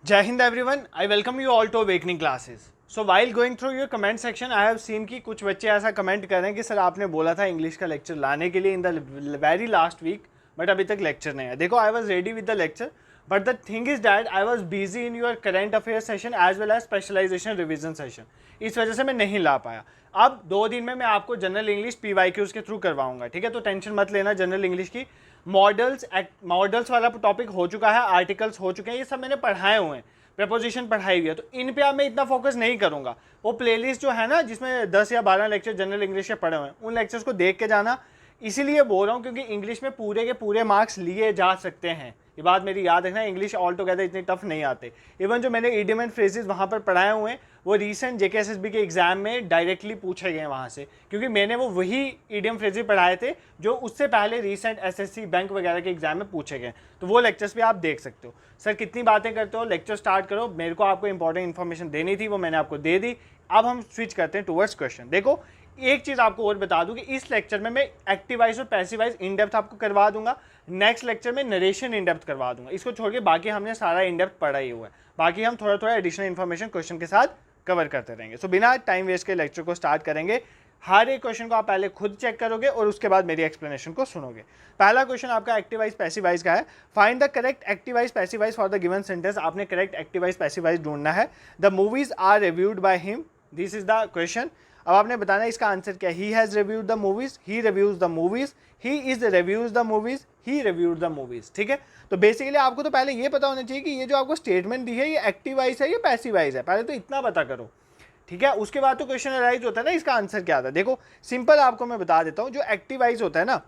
Jai Hind everyone, I welcome you all to Awakening classes. So while going through your comment section, I have seen कि कुछ बच्चे ऐसा comment कर रहे हैं कि सर आपने बोला था इंग्लिश का लेक्चर लाने के लिए in the very last week, but अभी तक लेक्चर नहीं है. देखो, I was ready with the lecture, but the thing is that I was busy in your current affair session as well as specialisation revision session. इस वजह से मैं नहीं ला पाया. अब 2 दिन में मैं आपको जनरल इंग्लिश PYQs के थ्रू करवाऊंगा, ठीक है. तो टेंशन मत लेना जनरल इंग्लिश की. मॉडल्स वाला टॉपिक हो चुका है, आर्टिकल्स हो चुके हैं, ये सब मैंने पढ़ाए हुए हैं, प्रपोजिशन पढ़ाई हुई है, तो इन पे अब मैं इतना फोकस नहीं करूंगा. वो प्लेलिस्ट जो है ना जिसमें 10 या 12 लेक्चर जनरल इंग्लिश के पढ़े हुए हैं, उन लेक्चर्स को देख के जाना. इसीलिए बोल रहा हूँ क्योंकि इंग्लिश में पूरे के पूरे मार्क्स लिए जा सकते हैं. ये बात मेरी याद रखना, इंग्लिश ऑल टुगेदर इतने टफ नहीं आते. इवन जो मैंने इडियम एंड फ्रेजेस वहाँ पर पढ़ाए हुए हैं वो रीसेंट JKSSB के एग्जाम में डायरेक्टली पूछे गए हैं वहाँ से, क्योंकि मैंने वो वही इडियम फ्रेजेस पढ़ाए थे जो उससे पहले रीसेंट SSC बैंक वगैरह के एग्जाम में पूछे गए. तो वो लेक्चर्स भी आप देख सकते हो. सर कितनी बातें करते हो, लेक्चर स्टार्ट करो. मेरे को आपको इंपॉर्टेंट इन्फॉर्मेशन देनी थी, वो मैंने आपको दे दी. अब हम स्विच करते हैं टुवर्ड्स क्वेश्चन. देखो, एक चीज़ आपको और बता दूं कि इस लेक्चर में मैं एक्टिवाइज और पैसिवाइज इन डेप्थ आपको करवा दूंगा. नेक्स्ट लेक्चर में नरेशन इन डेप्थ करवा दूंगा. इसको छोड़ के बाकी हमने सारा इन डेप्थ पढ़ा ही हुआ है. बाकी हम थोड़ा थोड़ा एडिशनल इन्फॉर्मेशन क्वेश्चन के साथ कवर करते रहेंगे. सो बिना टाइम वेस्ट के लेक्चर को स्टार्ट करेंगे. हर एक क्वेश्चन को आप पहले खुद चेक करोगे और उसके बाद मेरी एक्सप्लेनेशन को सुनोगे. पहला क्वेश्चन आपका एक्टिवाइज पैसिवाइज का है. Find the correct active voice passive voice for the given sentence. आपने करेक्ट एक्टिवाइज पैसिवाइज ढूंढना है. The movies are reviewed by him. This is the question. अब आपने बताना है इसका आंसर क्या. He has reviewed the movies, he reviews the movies, he is reviews the movies, he reviewed the movies. ठीक है. तो बेसिकली आपको तो पहले ये पता होना चाहिए कि ये जो आपको स्टेटमेंट दी है ये एक्टिवाइज है, ये पैसिवाइज है. पहले तो इतना पता करो, ठीक है. उसके बाद तो क्वेश्चन अराइज होता है ना इसका आंसर क्या था. देखो सिंपल आपको मैं बता देता हूँ. जो एक्टिवाइज होता है ना,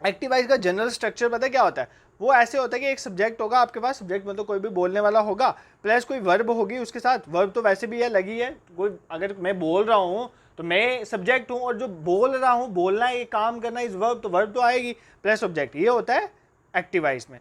एक्टिवाइज का जनरल स्ट्रक्चर पता है क्या होता है. वो ऐसे होता है कि एक सब्जेक्ट होगा आपके पास, सब्जेक्ट मतलब कोई भी बोलने वाला होगा, प्लस कोई वर्ब होगी उसके साथ. वर्ब तो वैसे भी है लगी है. कोई अगर मैं बोल रहा हूँ तो मैं सब्जेक्ट हूँ और जो बोल रहा हूँ, बोलना है, ये काम करना इस वर्ब, तो वर्ब तो आएगी प्लस ऑब्जेक्ट. ये होता है एक्टिवाइज में.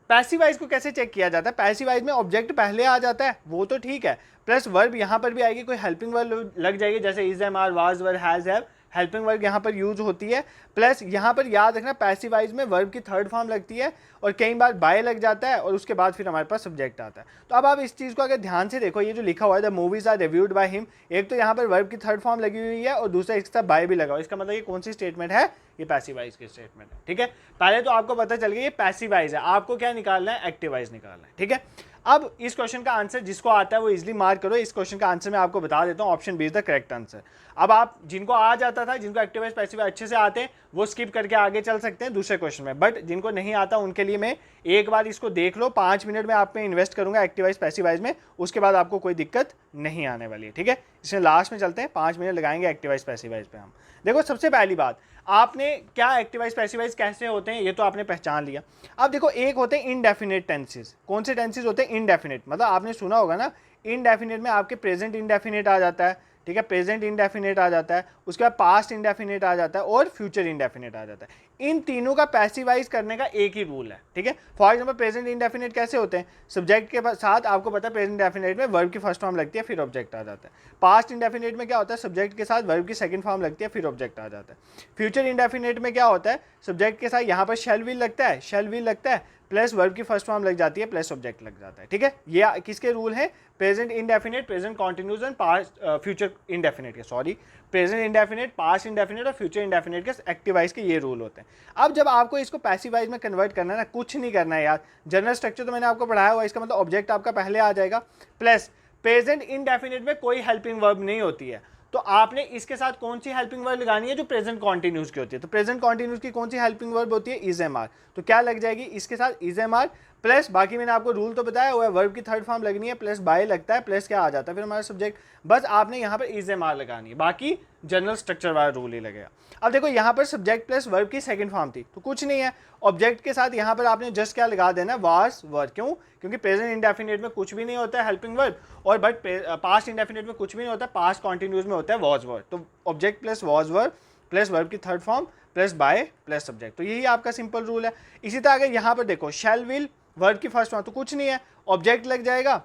पैसिवाइज को कैसे चेक किया जाता है. पैसिवाइज में ऑब्जेक्ट पहले आ जाता है, वो तो ठीक है, प्लस वर्ब यहाँ पर भी आएगी, कोई हेल्पिंग वर्ब लग जाएगी, जैसे is am are was were has have, helping verb यहाँ पर यूज होती है. प्लस यहाँ पर याद रखना पैसिवाइज में वर्ब की थर्ड फॉर्म लगती है और कई बार बाय लग जाता है और उसके बाद फिर हमारे पास सब्जेक्ट आता है. तो अब आप इस चीज़ को अगर ध्यान से देखो, ये जो लिखा हुआ है the movies are reviewed by him, एक तो यहाँ पर वर्ब की थर्ड फॉर्म लगी हुई है और दूसरा इसके साथ बाय भी लगा हुआ. इसका मतलब ये कौन सी स्टेटमेंट है, ये पैसिवाइज की स्टेटमेंट है. ठीक है. पहले तो आपको पता चल गया ये पैसिवाइज है. आपको क्या निकालना है, एक्टिवाइज निकालना है. ठीक है. अब इस क्वेश्चन का आंसर जिसको आता है वो इजीली मार्क करो. इस क्वेश्चन का आंसर मैं आपको बता देता हूँ. Option B is the correct answer. अब आप जिनको आ जाता था, जिनको एक्टिवाइज पैसिवाइज अच्छे से आते हैं, वो स्किप करके आगे चल सकते हैं दूसरे क्वेश्चन में. बट जिनको नहीं आता उनके लिए मैं एक बार इसको देख लो, 5 मिनट में आप में इन्वेस्ट करूंगा एक्टिवाइज पैसिवाइज में, उसके बाद आपको कोई दिक्कत नहीं आने वाली है. ठीक है. इसमें लास्ट में चलते हैं, 5 मिनट लगाएंगे एक्टिवाइज पैसिवाइज पे हम. देखो सबसे पहली बात, आपने क्या एक्टिवाइज पैसिवाइज कैसे होते हैं ये तो आपने पहचान लिया. अब देखो एक होते हैं इनडेफिनेट टेंसेस. कौन से टेंसेस होते हैं, इनडेफिनेट. मतलब आपने सुना होगा ना, इनडेफिनेट में आपके प्रेजेंट इनडेफिनेट आ जाता है, ठीक है, प्रेजेंट इनडेफिनेट आ जाता है, उसके बाद पास्ट इनडेफिनेट आ जाता है और फ्यूचर इनडेफिनेट आ जाता है. इन तीनों का पैसिवाइज करने का एक ही रूल है. ठीक है. फॉर एग्जांपल प्रेजेंट इनडेफिनेट कैसे होते हैं, सब्जेक्ट के साथ आपको पता है प्रेजेंट इनडेफिनेट में वर्ब की फर्स्ट फॉर्म लगती है फिर ऑब्जेक्ट आ जाता है. पास्ट इनडेफिनेट में क्या होता है, सब्जेक्ट के साथ वर्ब की सेकंड फॉर्म लगती है फिर ऑब्जेक्ट आ जाता है. फ्यूचर इनडेफिनेट में क्या होता है, सब्जेक्ट के साथ यहाँ पर शैल विल लगता है, शैल विल लगता है, प्लस वर्ब की फर्स्ट फॉर्म लग जाती है, प्लस ऑब्जेक्ट लग जाता है. ठीक है. ये किसके रूल है, present indefinite, present continuous and past future indefinite के, sorry, present indefinite, past indefinite और फ्यूचर इंडेफिनेट के एक्टिवाइज के ये रूल होते हैं. अब जब आपको इसको पैसिवाइज में कन्वर्ट करना है ना, कुछ नहीं करना है यार. जनरल स्ट्रक्चर तो मैंने आपको पढ़ाया हुआ है, इसका मतलब ऑब्जेक्ट आपका पहले आ जाएगा, प्लस प्रेजेंट इंडेफिनेट में कोई हेल्पिंग वर्ब नहीं होती है, तो आपने इसके साथ कौन सी हेल्पिंग वर्ब लगानी है, जो प्रेजेंट कॉन्टिन्यूस की होती है. तो प्रेजेंट कॉन्टिन्यूस की कौन सी हेल्पिंग वर्ब होती है, इज एम आर. तो क्या लग जाएगी इसके साथ, इज एम आर, प्लस बाकी मैंने आपको रूल तो बताया हुआ है, वर्ब की थर्ड फॉर्म लगनी है, प्लस बाय लगता है, प्लस क्या आ जाता है फिर हमारा सब्जेक्ट. बस आपने यहाँ पर इज एम आर लगानी है, बाकी जनरल स्ट्रक्चर वाला रूल ही लगेगा. अब देखो यहाँ पर सब्जेक्ट प्लस वर्ब की सेकंड फॉर्म थी, तो कुछ नहीं है, ऑब्जेक्ट के साथ यहाँ पर आपने जस्ट क्या लगा देना, वाज वर. क्यों, क्योंकि प्रेजेंट इंडेफिनेट में कुछ भी नहीं होता है हेल्पिंग वर्ब, और बट पास्ट इंडेफिनेट में कुछ भी नहीं होता है, पास्ट कॉन्टिन्यूस में होता है वाज वर. तो object plus was were plus verb की third form plus by plus subject. तो यही आपका सिंपल रूल है. इसी तरह अगर यहाँ पर देखो शैल विल, वर्ब की फर्स्ट फॉर्म, तो कुछ नहीं है, ऑब्जेक्ट लग जाएगा,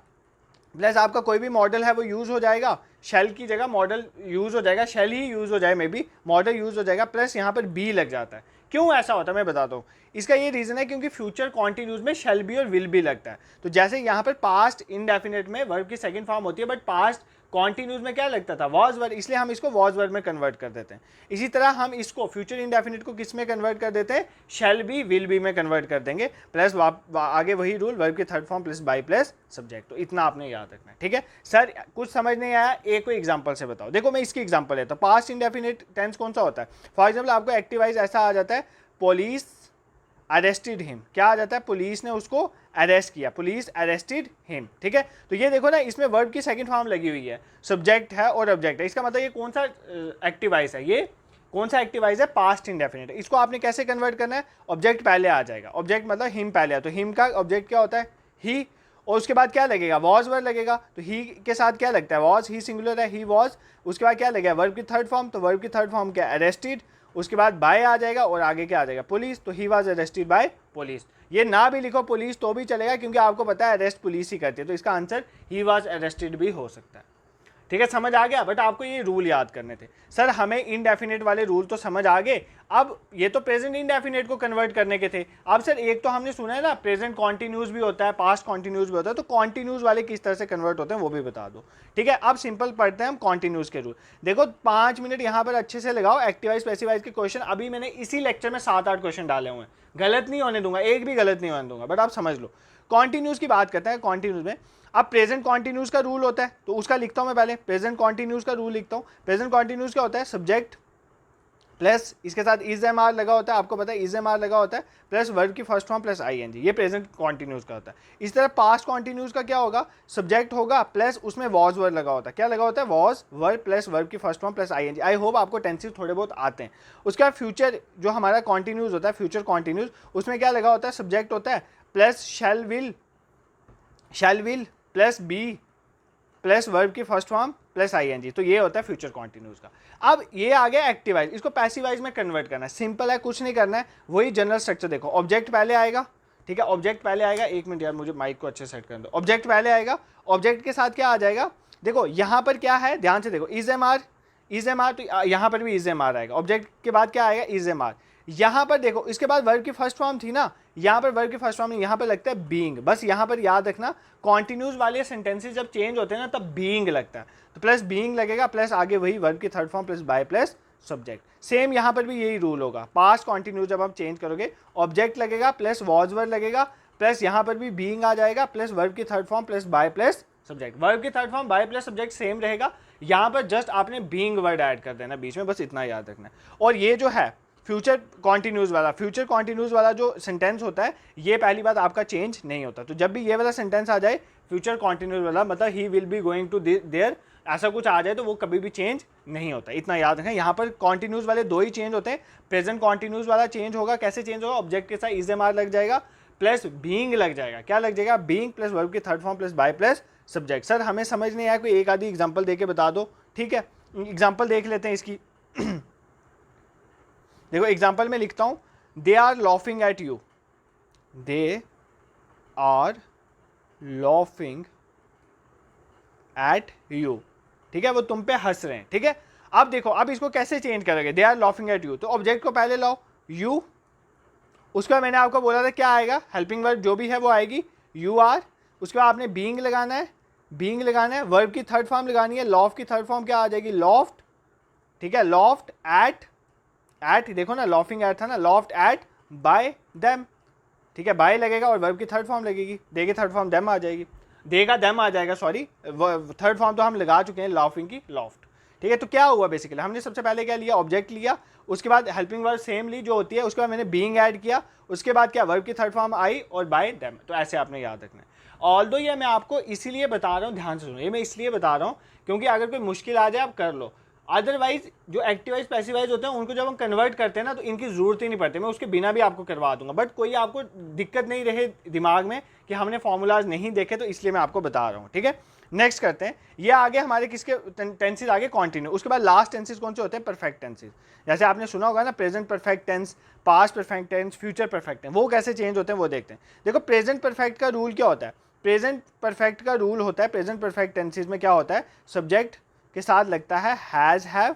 प्लस आपका कोई भी मॉडल है वो यूज हो जाएगा, शेल की जगह मॉडल यूज हो जाएगा, शेल ही यूज हो जाए, मे बी मॉडल यूज हो जाएगा, प्लस यहाँ पर बी लग जाता है. क्यों ऐसा होता है मैं बताता हूँ. इसका ये रीज़न है क्योंकि फ्यूचर कॉन्टिन्यूज में शैल बी और विल बी लगता है। तो जैसे यहाँ पर पास्ट इंडेफिनेट में वर्ब की सेकंड फॉर्म होती है, बट पास्ट कॉन्टिन्यूज में क्या लगता था, वॉज वर्ब, इसलिए हम इसको वॉज वर्ब में कन्वर्ट कर देते हैं। इसी तरह हम इसको फ्यूचर इंडेफिनिट को किस में कन्वर्ट कर देते हैं, शैल बी विल बी में कन्वर्ट कर देंगे, प्लस आगे वही रूल, वर्ब की third form plus by plus subject. तो इतना आपने याद रखना है, ठीक है। सर कुछ समझ नहीं आया, एक कोई एग्जाम्पल से बताओ। देखो मैं इसकी एग्जाम्पल लेता हूँ। पास्ट इंडेफिनिट टेंस कौन सा होता है, फॉर एग्जाम्पल आपको एक्टिवाइज ऐसा आ जाता है, पुलिस अरेस्टेड हिम, क्या आ जाता है, पुलिस ने उसको अरेस्ट किया, पुलिस अरेस्टेड हिम, ठीक है। तो ये देखो ना, इसमें वर्ब की सेकंड फॉर्म लगी हुई है, सब्जेक्ट है और ऑब्जेक्ट है, इसका मतलब ये कौन सा एक्टिवाइज है, ये कौन सा एक्टिवाइज है, पास्ट इंडेफिनिट। इसको आपने कैसे कन्वर्ट करना है, ऑब्जेक्ट पहले आ जाएगा, ऑब्जेक्ट मतलब हिम पहले है, तो हिम का ऑब्जेक्ट क्या होता है, ही, और उसके बाद क्या लगेगा, वॉज वर्ब लगेगा, तो ही के साथ क्या लगता है, वॉज, ही सिंगुलर है, ही वॉज, उसके बाद क्या लगेगा, वर्ब की थर्ड फॉर्म, तो वर्ब की थर्ड फॉर्म क्या, अरेस्टेड, उसके बाद बाय आ जाएगा और आगे क्या आ जाएगा, पुलिस, तो he was arrested bye police. ये ना भी लिखो पुलिस तो भी चलेगा क्योंकि आपको पता है अरेस्ट पुलिस ही करती है, तो इसका आंसर ही वाज अरेस्टेड भी हो सकता है, ठीक है, समझ आ गया। बट आपको ये रूल याद करने थे। सर हमें इनडेफिनेट वाले रूल तो समझ आ गए, अब ये तो प्रेजेंट इनडेफिनेट को कन्वर्ट करने के थे। अब सर एक तो हमने सुना है ना, प्रेजेंट कॉन्टिन्यूस भी होता है, पास्ट कॉन्टिन्यूस भी होता है, तो कॉन्टिन्यूस वाले किस तरह से कन्वर्ट होते हैं वो भी बता दो, ठीक है। अब सिंपल पढ़ते हैं हम कॉन्टिन्यूस के रूल। देखो 5 मिनट यहाँ पर अच्छे से लगाओ, एक्टिवाइज स्पेसिफाइज के क्वेश्चन अभी मैंने इसी लेक्चर में 7-8 क्वेश्चन डाले हुए हैं, गलत नहीं होने दूंगा, एक भी गलत नहीं होने दूंगा, बट आप समझ लो। कॉन्टिन्यूस की बात करते हैं, कॉन्टिन्यूस में अब प्रेजेंट कॉन्टिन्यूस का रूल होता है, तो उसका लिखता हूं मैं पहले, प्रेजेंट कॉन्टिन्यूस का रूल लिखता हूं। प्रेजेंट कॉन्टिन्यूस क्या होता है, सब्जेक्ट प्लस इसके साथ इज एम आर लगा होता है, आपको पता है इज एम आर लगा होता है, प्लस वर्ब की first form plus I N G, ये प्रेजेंट कॉन्टिन्यूस का होता है। इस तरह पास्ट कॉन्टिन्यूस का क्या होगा, सब्जेक्ट होगा प्लस उसमें वॉज वर्ब लगा होता है, क्या लगा होता है, वॉज वर्ब प्लस वर्ब की first form plus I N G. I hope आपको टेंसेस थोड़े बहुत आते हैं। उसके बाद फ्यूचर जो हमारा कॉन्टिन्यूस होता है, फ्यूचर कॉन्टिन्यूस, उसमें क्या लगा होता है, सब्जेक्ट होता है plus shall will plus be plus verb की first form plus I N G, तो ये होता है फ्यूचर कॉन्टिन्यूस का। अब ये आ गया एक्टिवाइज, इसको पैसिवाइज में कन्वर्ट करना है, सिंपल है, कुछ नहीं करना है, वही जनरल स्ट्रक्चर देखो, ऑब्जेक्ट पहले आएगा, ठीक है, ऑब्जेक्ट पहले आएगा, एक मिनट यार मुझे माइक को अच्छे सेट कर दो, ऑब्जेक्ट पहले आएगा, ऑब्जेक्ट के साथ क्या आ जाएगा, देखो यहाँ पर क्या है, ध्यान से देखो, इज एम आर, तो यहाँ पर भी इज एम आर आएगा, ऑब्जेक्ट के बाद क्या आएगा, इज एम आर, यहाँ पर देखो इसके बाद वर्ब की फर्स्ट फॉर्म थी ना, यहाँ पर वर्ब की फर्स्ट फॉर्म, यहाँ पर लगता है बीइंग, बस यहाँ पर याद रखना, कॉन्टिन्यूस वाले सेंटेंसेस जब चेंज होते हैं ना तब बीइंग लगता है, तो प्लस बीइंग लगेगा, प्लस आगे वही वर्ब की third form plus by plus subject. Same यहाँ पर भी यही रूल होगा, पास्ट कॉन्टिन्यूस जब आप चेंज करोगे ऑब्जेक्ट लगेगा प्लस वॉज वर्ब लगेगा, प्लस यहाँ पर भी बीइंग आ जाएगा, प्लस वर्ब की third form plus by plus subject. Verb की third form by plus subject same रहेगा, यहाँ पर जस्ट आपने बीइंग वर्ड ऐड कर देना बीच में, बस इतना याद रखना है। और ये जो है फ्यूचर कॉन्टिन्यूस वाला जो सेंटेंस होता है, ये पहली बात आपका चेंज नहीं होता, तो जब भी ये वाला सेंटेंस आ जाए फ्यूचर कॉन्टिन्यूस वाला, मतलब he will be going to there, ऐसा कुछ आ जाए तो वो कभी भी चेंज नहीं होता, इतना याद रखें। यहाँ पर कॉन्टिन्यूस वाले दो ही चेंज होते हैं, प्रेजेंट कॉन्टिन्यूस वाला चेंज होगा, कैसे चेंज होगा, ऑब्जेक्ट के साथ इज एम आर लग जाएगा प्लस बीइंग लग जाएगा, क्या लग जाएगा, बीइंग प्लस वर्ब की third form plus by plus subject. Sir हमें समझ नहीं आया, कोई एक आधी एग्जाम्पल दे के बता दो, ठीक है, एग्जाम्पल देख लेते हैं इसकी। देखो एग्जाम्पल में लिखता हूं, they are laughing at you, they are laughing at you, ठीक है, वो तुम पे हंस रहे हैं, ठीक है। अब देखो, अब इसको कैसे चेंज करोगे, they are laughing at you, तो ऑब्जेक्ट को पहले लाओ यू, उसके बाद मैंने आपको बोला था क्या आएगा, हेल्पिंग वर्ब जो भी है वो आएगी, यू आर, उसके बाद आपने बीइंग लगाना है, वर्ब की थर्ड फॉर्म लगानी है, लॉफ्ट की थर्ड फॉर्म क्या आ जाएगी, लॉफ्ट, ठीक है, लॉफ्ट एट देखो ना, लॉफिंग एट था ना, लॉफ्ट एट बाय देम, ठीक है, बाय लगेगा और वर्ब की थर्ड फॉर्म लगेगी, दे की थर्ड फॉर्म देम आ जाएगी, देगा देम आ जाएगा, सॉरी थर्ड फॉर्म तो हम लगा चुके हैं, लॉफिंग की लॉफ्ट, ठीक है। तो क्या हुआ बेसिकली, हमने सबसे पहले क्या लिया, ऑब्जेक्ट लिया, उसके बाद हेल्पिंग वर्ब सेम ली जो होती है, उसके बाद मैंने बीइंग ऐड किया, उसके बाद क्या, वर्ब की थर्ड फॉर्म आई और बाय देम, तो ऐसे आपने याद रखना है। ऑल्दो ये मैं आपको इसीलिए बता रहा हूँ, ध्यान से सुनो, ये मैं इसलिए बता रहा हूँ क्योंकि अगर कोई मुश्किल आ जाए आप कर लो, अदरवाइज जो एक्टिवाइज पैसिवाइज होते हैं उनको जब हम कन्वर्ट करते हैं ना तो इनकी जरूरत ही नहीं पड़ती, मैं उसके बिना भी आपको करवा दूंगा, बट कोई आपको दिक्कत नहीं रहे दिमाग में कि हमने फॉर्मूलाज नहीं देखे, तो इसलिए मैं आपको बता रहा हूँ, ठीक है। नेक्स्ट करते हैं, ये आगे हमारे किसके टेंसेज आगे कंटिन्यू, उसके बाद लास्ट टेंसेज कौन से होते हैं, परफेक्ट टेंसेज, जैसे आपने सुना होगा ना, present perfect tense, past perfect tense, future perfect tense, वो कैसे चेंज होते हैं वो देखते हैं। देखो प्रेजेंट परफेक्ट का रूल क्या होता है, प्रेजेंट परफेक्ट का रूल होता है, प्रेजेंट परफेक्ट टेंसेज में क्या होता है, सब्जेक्ट के साथ लगता है हैज हैव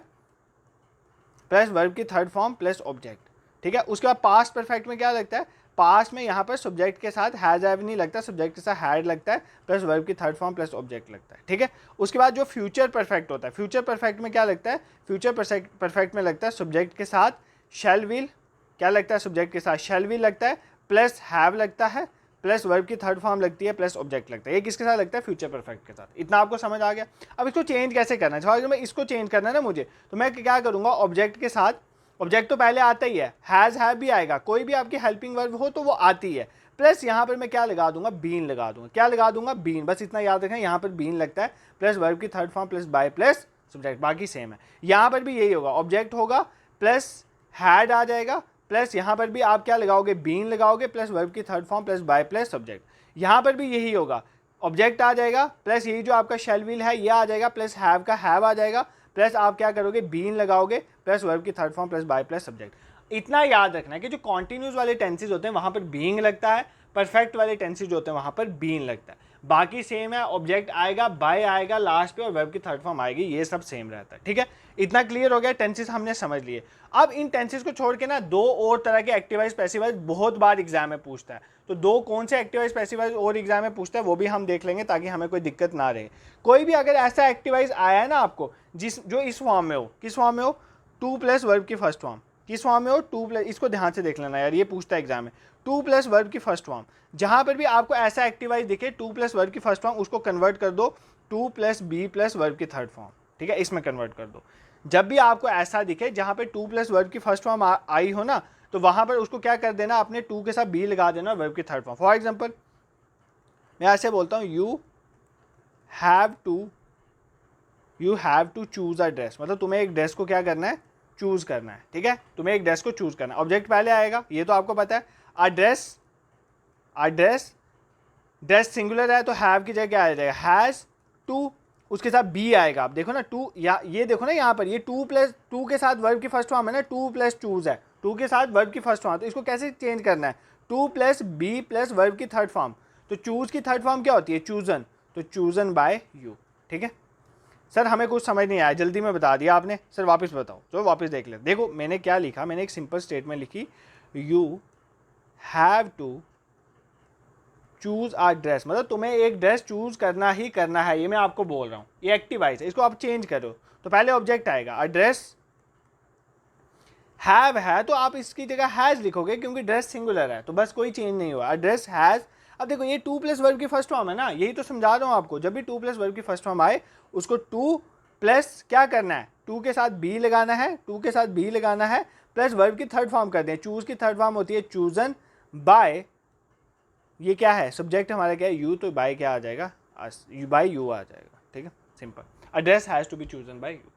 प्लस वर्ब की थर्ड फॉर्म प्लस ऑब्जेक्ट, ठीक है। उसके बाद पास्ट परफेक्ट में क्या लगता है, पास्ट में यहाँ पर सब्जेक्ट के साथ हैज हैव नहीं लगता, सब्जेक्ट के साथ हैड लगता है प्लस वर्ब की थर्ड फॉर्म प्लस ऑब्जेक्ट लगता है, ठीक है। उसके बाद जो फ्यूचर परफेक्ट होता है, फ्यूचर परफेक्ट में क्या लगता है, फ्यूचर परफेक्ट में लगता है सब्जेक्ट के साथ शैल विल, क्या लगता है सब्जेक्ट के साथ शैल विल लगता है प्लस हैव लगता है प्लस वर्ब की थर्ड फॉर्म लगती है प्लस ऑब्जेक्ट लगता है। ये किसके साथ लगता है, फ्यूचर परफेक्ट के साथ। इतना आपको समझ आ गया। अब इसको चेंज कैसे करना है, अगर मैं इसको चेंज करना है ना मुझे, तो मैं क्या करूँगा, ऑब्जेक्ट के साथ, ऑब्जेक्ट तो पहले आता ही है, हैज़ हैव भी आएगा, कोई भी आपकी हेल्पिंग वर्ब हो तो वो आती है, प्लस यहाँ पर मैं क्या लगा दूंगा, बीन लगा दूंगा। क्या लगा दूंगा, बीन। बस इतना याद रखें, यहाँ पर बीन लगता है प्लस वर्ब की third form plus by plus subject, बाकी सेम है। यहाँ पर भी यही होगा, ऑब्जेक्ट होगा प्लस हैड आ जाएगा प्लस यहाँ पर भी आप क्या लगाओगे, बीन लगाओगे प्लस वर्ब की third form plus by plus subject. यहाँ पर भी यही होगा, ऑब्जेक्ट आ जाएगा प्लस यही जो आपका शैल विल है ये आ जाएगा प्लस हैव का हैव आ जाएगा प्लस आप क्या करोगे, बीन लगाओगे प्लस वर्ब की third form plus by plus subject. इतना याद रखना है कि जो कॉन्टिन्यूस वाले टेंसेज होते हैं वहाँ पर बीइंग लगता है, परफेक्ट वाले टेंसेज होते हैं वहाँ पर बीन लगता है, बाकी सेम है। ऑब्जेक्ट आएगा, बाय आएगा लास्ट पे और वर्ब की थर्ड फॉर्म आएगी, ये सब सेम रहता है, ठीक है। इतना क्लियर हो गया, टेंसेस हमने समझ लिए। अब इन टेंसेस को छोड़ के ना दो और तरह के एक्टिव वाइज पैसिव वाइज बहुत बार एग्जाम में पूछता है, तो दो कौन से एक्टिव वाइज पैसिव वाइज और एग्जाम में पूछता है वो भी हम देख लेंगे ताकि हमें कोई दिक्कत ना रहे। कोई भी अगर ऐसा एक्टिव वाइज आया है ना आपको जो इस फॉर्म में हो, किस फॉर्म में हो, टू प्लस वर्ब की फर्स्ट फॉर्म, किस फॉर्म में हो, टू प्लस, इसको ध्यान से देख लेना यार, ये पूछता है एग्जाम में, टू प्लस वर्ब की फर्स्ट फॉर्म। जहां पर भी आपको ऐसा एक्टिव वाइज दिखे टू प्लस वर्ब की फर्स्ट फॉर्म, उसको कन्वर्ट कर दो to plus be plus verb की थर्ड फॉर्म, ठीक है, इसमें कन्वर्ट कर दो। जब भी आपको ऐसा दिखे जहां पे टू प्लस वर्ब की फर्स्ट फॉर्म आई हो ना, तो वहां पर उसको क्या कर देना, अपने टू के साथ बी लगा देना वर्ब की थर्ड फॉर्म। फॉर एग्जाम्पल मैं ऐसे बोलता हूँ, you have to choose a dress, मतलब तुम्हें एक ड्रेस को क्या करना है, चूज करना है, ठीक है, तुम्हें एक ड्रेस को चूज करना है। ऑब्जेक्ट पहले आएगा, ये तो आपको पता है। अ ड्रेस सिंगुलर है तो हैव की जगह क्या आ जाएगा, हैज टू, उसके साथ बी आएगा। आप देखो ना टू, या ये देखो ना यहाँ पर ये टू प्लस टू के साथ वर्ब की फर्स्ट फॉर्म है ना, टू प्लस चूज है, टू के साथ वर्ब की फर्स्ट फॉर्म, तो इसको कैसे चेंज करना है, to plus be plus verb की थर्ड फॉर्म। तो चूज की थर्ड फॉर्म क्या होती है, चूजन, तो चूजन बाय यू, ठीक है। सर हमें कुछ समझ नहीं आया, जल्दी में बता दिया आपने, सर वापस बताओ, तो वापस देख ले। देखो मैंने क्या लिखा, मैंने एक सिंपल स्टेटमेंट लिखी, you have to choose a dress, मतलब तुम्हें एक ड्रेस चूज करना ही करना है, ये मैं आपको बोल रहा हूँ। ये एक्टिव वाइज है, इसको आप चेंज करो, तो पहले ऑब्जेक्ट आएगा, अ ड्रेस, हैव है तो आप इसकी जगह हैज लिखोगे क्योंकि ड्रेस सिंगुलर है, तो बस कोई चेंज नहीं हुआ, अ ड्रेस हैज। अब देखो ये टू प्लस वर्ब की फर्स्ट फॉर्म है ना, यही तो समझा रहा हूँ आपको, जब भी टू प्लस वर्ब की फर्स्ट फॉर्म आए उसको टू प्लस क्या करना है, टू के साथ बी लगाना है, टू के साथ बी लगाना है प्लस वर्ब की थर्ड फॉर्म कर दें। चूज की थर्ड फॉर्म होती है चूजन बाय, ये क्या है, सब्जेक्ट हमारा क्या है, यू, तो बाय क्या आ जाएगा, बाय यू आ जाएगा, ठीक है, simple. A dress has to be chosen by you.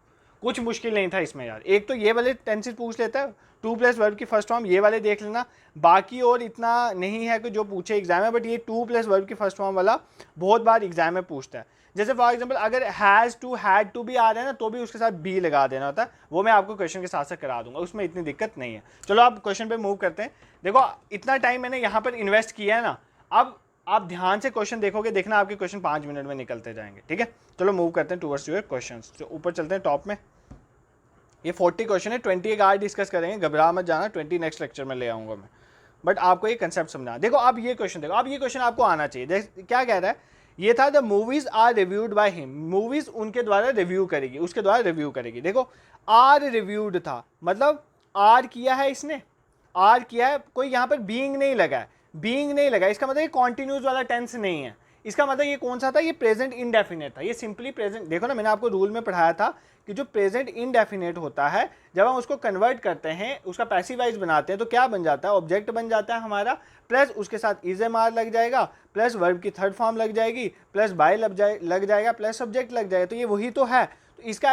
कुछ मुश्किल नहीं था इसमें यार, एक तो ये वाले टेंसेस पूछ लेता है, टू प्लस वर्ब की फर्स्ट फॉर्म, ये वाले देख लेना, बाकी और इतना नहीं है कि जो पूछे एग्जाम में, बट ये टू प्लस वर्ब की फर्स्ट फॉर्म वाला बहुत बार एग्जाम में पूछता है। जैसे फॉर एग्जांपल अगर हैज़ टू हैड टू भी आ रहा है ना, तो भी उसके साथ बी लगा देना होता है, वो मैं आपको क्वेश्चन के साथ साथ करा दूंगा, उसमें इतनी दिक्कत नहीं है। चलो आप क्वेश्चन पे मूव करते हैं। देखो इतना टाइम मैंने यहाँ पर इन्वेस्ट किया है ना, अब आप ध्यान से क्वेश्चन देखोगे, देखना आपके क्वेश्चन 5 मिनट में निकलते जाएंगे, ठीक है। चलो मूव करते हैं टुवर्ड्स योर क्वेश्चंस, जो ऊपर चलते हैं टॉप में। ये 40 क्वेश्चन है, 20 एक आज डिस्कस करेंगे, घबरा मत जाना, 20 नेक्स्ट लेक्चर में ले आऊंगा मैं, बट आपको ये कंसेप्ट समझना। देखो अब ये क्वेश्चन देखो, अब ये क्वेश्चन आपको आना चाहिए। क्या कह रहा है, ये था the movies are reviewed by him, movies उनके द्वारा रिव्यू करेगी, उसके द्वारा रिव्यू करेगी। देखो आर रिव्यूड था, मतलब आर किया है इसने, आर किया है, कोई यहाँ पर बीइंग नहीं लगा है, बीइंग नहीं लगा, इसका मतलब ये कॉन्टिन्यूस वाला टेंस नहीं है, इसका मतलब ये कौन सा था, ये प्रेजेंट इंडेफिनेट था, ये सिंपली प्रेजेंट। देखो ना मैंने आपको रूल में पढ़ाया था कि जो प्रेजेंट इंडेफिनेट होता है, जब हम उसको कन्वर्ट करते हैं, उसका पैसिवाइज बनाते हैं, तो क्या बन जाता है, ऑब्जेक्ट बन जाता है हमारा, प्लस उसके साथ इज एम आर लग जाएगा, प्लस वर्ब की थर्ड फॉर्म लग जाएगी, प्लस बाय लग जाएगा, प्लस सब्जेक्ट लग जाएगा, तो ये वही तो है। तो इसका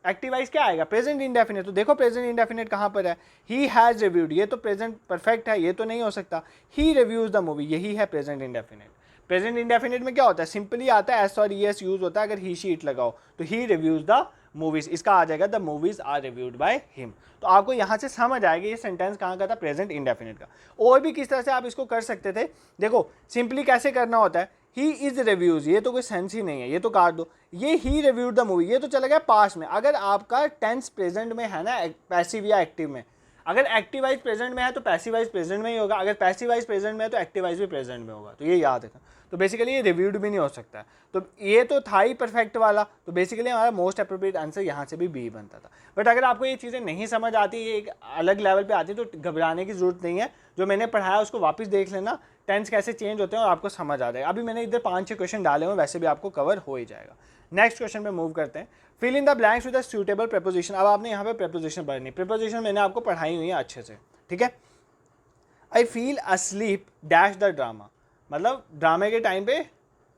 एक्टिवाइज क्या आएगा, प्रेजेंट इंडेफिनेट। तो देखो प्रेजेंट इंडेफिनेट कहाँ पर है, ही हैज रिव्यूड, ये तो प्रेजेंट परफेक्ट है, ये तो नहीं हो सकता। ही रिव्यूज द मूवी, यही है प्रेजेंट इंडेफिनेट। प्रेजेंट इंडेफिनेट में क्या होता है, सिंपली आता है एस और ईएस यूज होता है, अगर ही शीट लगाओ तो ही रिव्यूज द मूवीज, इसका आ जाएगा the movies are reviewed by him. तो आपको यहाँ से समझ आएगा ये सेंटेंस कहाँ का था, प्रेजेंट इंडेफिनेट का। और भी किस तरह से आप इसको कर सकते थे, देखो सिंपली कैसे करना होता है, ही इज रिव्यूज, ये तो कोई सेंस ही नहीं है, ये तो काट दो। ये ही रिव्यूड द मूवी, ये तो चला गया पास्ट में। अगर आपका टेंस प्रेजेंट में है ना, पैसिव या एक्टिव में, अगर एक्टिव वाइज प्रेजेंट में है तो पैसिव वाइज प्रेजेंट में ही होगा, अगर पैसिव वाइज प्रेजेंट में है तो एक्टिव वाइज भी प्रेजेंट में होगा, तो ये याद रखना। तो बेसिकली ये रिव्यूड भी नहीं हो सकता है। तो ये तो था ही परफेक्ट वाला, तो बेसिकली हमारा मोस्ट अप्रोप्रिएट आंसर यहाँ से भी बी बनता था। बट अगर आपको ये चीज़ें नहीं समझ आती, ये एक अलग लेवल पे आती, तो घबराने की जरूरत नहीं है। जो मैंने पढ़ाया उसको वापस देख लेना, टेंस कैसे चेंज होते हैं और आपको समझ आ जाएगा। अभी मैंने इधर 5-6 क्वेश्चन डाले हुए, वैसे भी आपको कवर हो ही जाएगा। नेक्स्ट क्वेश्चन पे मूव करते हैं। Fill in the blanks with a suitable preposition. अब आपने यहाँ पे प्रीपोजिशन पढ़नी, प्रीपोजिशन मैंने आपको पढ़ाई हुई है अच्छे से, ठीक है। I feel asleep dash the drama, मतलब ड्रामे के टाइम पे,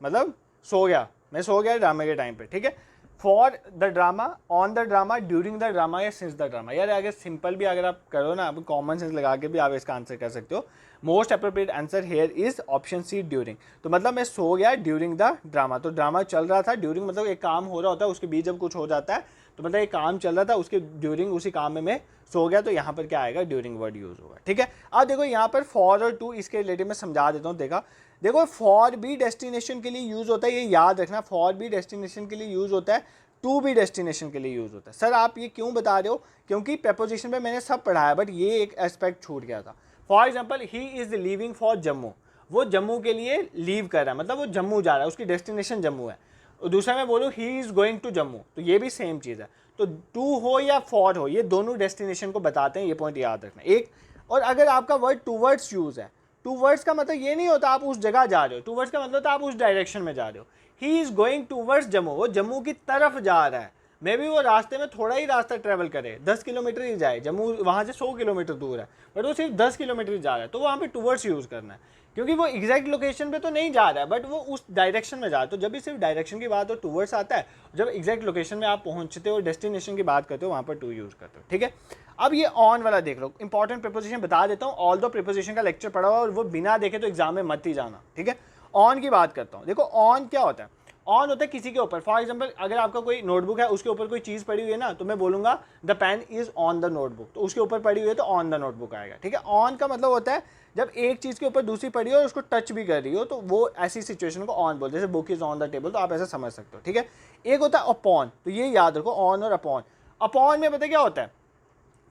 मतलब सो गया, मैं सो गया ड्रामे के टाइम पे, ठीक है। For the drama, on the drama, during the drama या सिंस द ड्रामा। यार अगर सिंपल भी अगर आप करो ना, आप कॉमन सेंस लगा के भी आप इसका आंसर कर सकते हो। Most appropriate answer here is option C during. तो मतलब मैं सो गया ड्यूरिंग द ड्रामा, तो ड्रामा चल रहा था, ड्यूरिंग मतलब एक काम हो रहा होता है, उसके बीच जब कुछ हो जाता है तो मतलब एक काम चल रहा था, उसके ड्यूरिंग उसी काम में मैं सो गया, तो यहाँ पर क्या आएगा, ड्यूरिंग वर्ड यूज होगा, ठीक है। अब देखो यहाँ पर फॉर और टू, इसके रिलेटेड मैं समझा देता हूँ। देखो फॉर भी डेस्टिनेशन के लिए यूज होता है, ये याद रखना, फॉर भी डेस्टिनेशन के लिए यूज होता है, टू भी डेस्टिनेशन के लिए यूज होता है। सर आप ये क्यों बता रहे हो, क्योंकि प्रपोजिशन पे मैंने सब पढ़ाया, बट ये एक एस्पेक्ट छूट गया था। For example, he is living for Jammu, वो जम्मू के लिए लीव कर रहा है, मतलब वो जम्मू जा रहा है, उसकी डेस्टिनेशन जम्मू है। दूसरा मैं बोलूँ he is going to Jammu, तो ये भी सेम चीज़ है। तो टू हो या फॉर हो, ये दोनों डेस्टिनेशन को बताते हैं, ये पॉइंट याद रखना एक। और अगर आपका वर्ड टूवर्ड्स यूज है, टूवर्ड्स का मतलब ये नहीं होता आप उस जगह जा रहे हो, टूवर्ड्स का मतलब होता है आप उस डायरेक्शन में जा रहे हो। ही इज गोइंग टूवर्ड्स जम्मू, वो जम्मू की तरफ जा रहा है। मे भी वो रास्ते में थोड़ा ही रास्ता ट्रेवल करे, 10 किलोमीटर ही जाए, जम्मू वहाँ से 100 किलोमीटर दूर है, बट वो सिर्फ 10 किलोमीटर ही जा रहा है, तो वहाँ पे टूवर्ड्स यूज़ करना है, क्योंकि वो एग्जैक्ट लोकेशन पे तो नहीं जा रहा है, बट वो उस डायरेक्शन में जा रहा है। तो जब भी सिर्फ डायरेक्शन की बात हो टूवर्ड्स आता है, जब एग्जैक्ट लोकेशन में आप पहुँचते हो, डेस्टिनेशन की बात करते हो, वहाँ पर टू यूज़ करते हो, ठीक है। अब ये ऑन वाला देख लो, इंपॉर्टेंट प्रीपोजिशन बता देता हूँ, ऑल दो प्रीपोजिशन का लेक्चर पढ़ा हुआ और वो बिना देखे तो एग्जाम में मत ही जाना, ठीक है। ऑन की बात करता हूँ। देखो ऑन क्या होता है, ऑन होता है किसी के ऊपर। फॉर एग्जाम्पल अगर आपका कोई नोटबुक है, उसके ऊपर कोई चीज़ पड़ी हुई है ना, तो मैं बोलूँगा the pen is on the notebook, तो उसके ऊपर पड़ी हुई है तो ऑन द नोटबुक आएगा, ठीक है। ऑन का मतलब होता है जब एक चीज़ के ऊपर दूसरी पड़ी हो और उसको टच भी कर रही हो, तो वो ऐसी सिचुएशन को ऑन बोलते हैं, जैसे book is on the table, तो आप ऐसा समझ सकते हो, ठीक है। एक होता है अपॉन, तो ये याद रखो, ऑन और अपॉन। अपॉन में पता क्या होता है,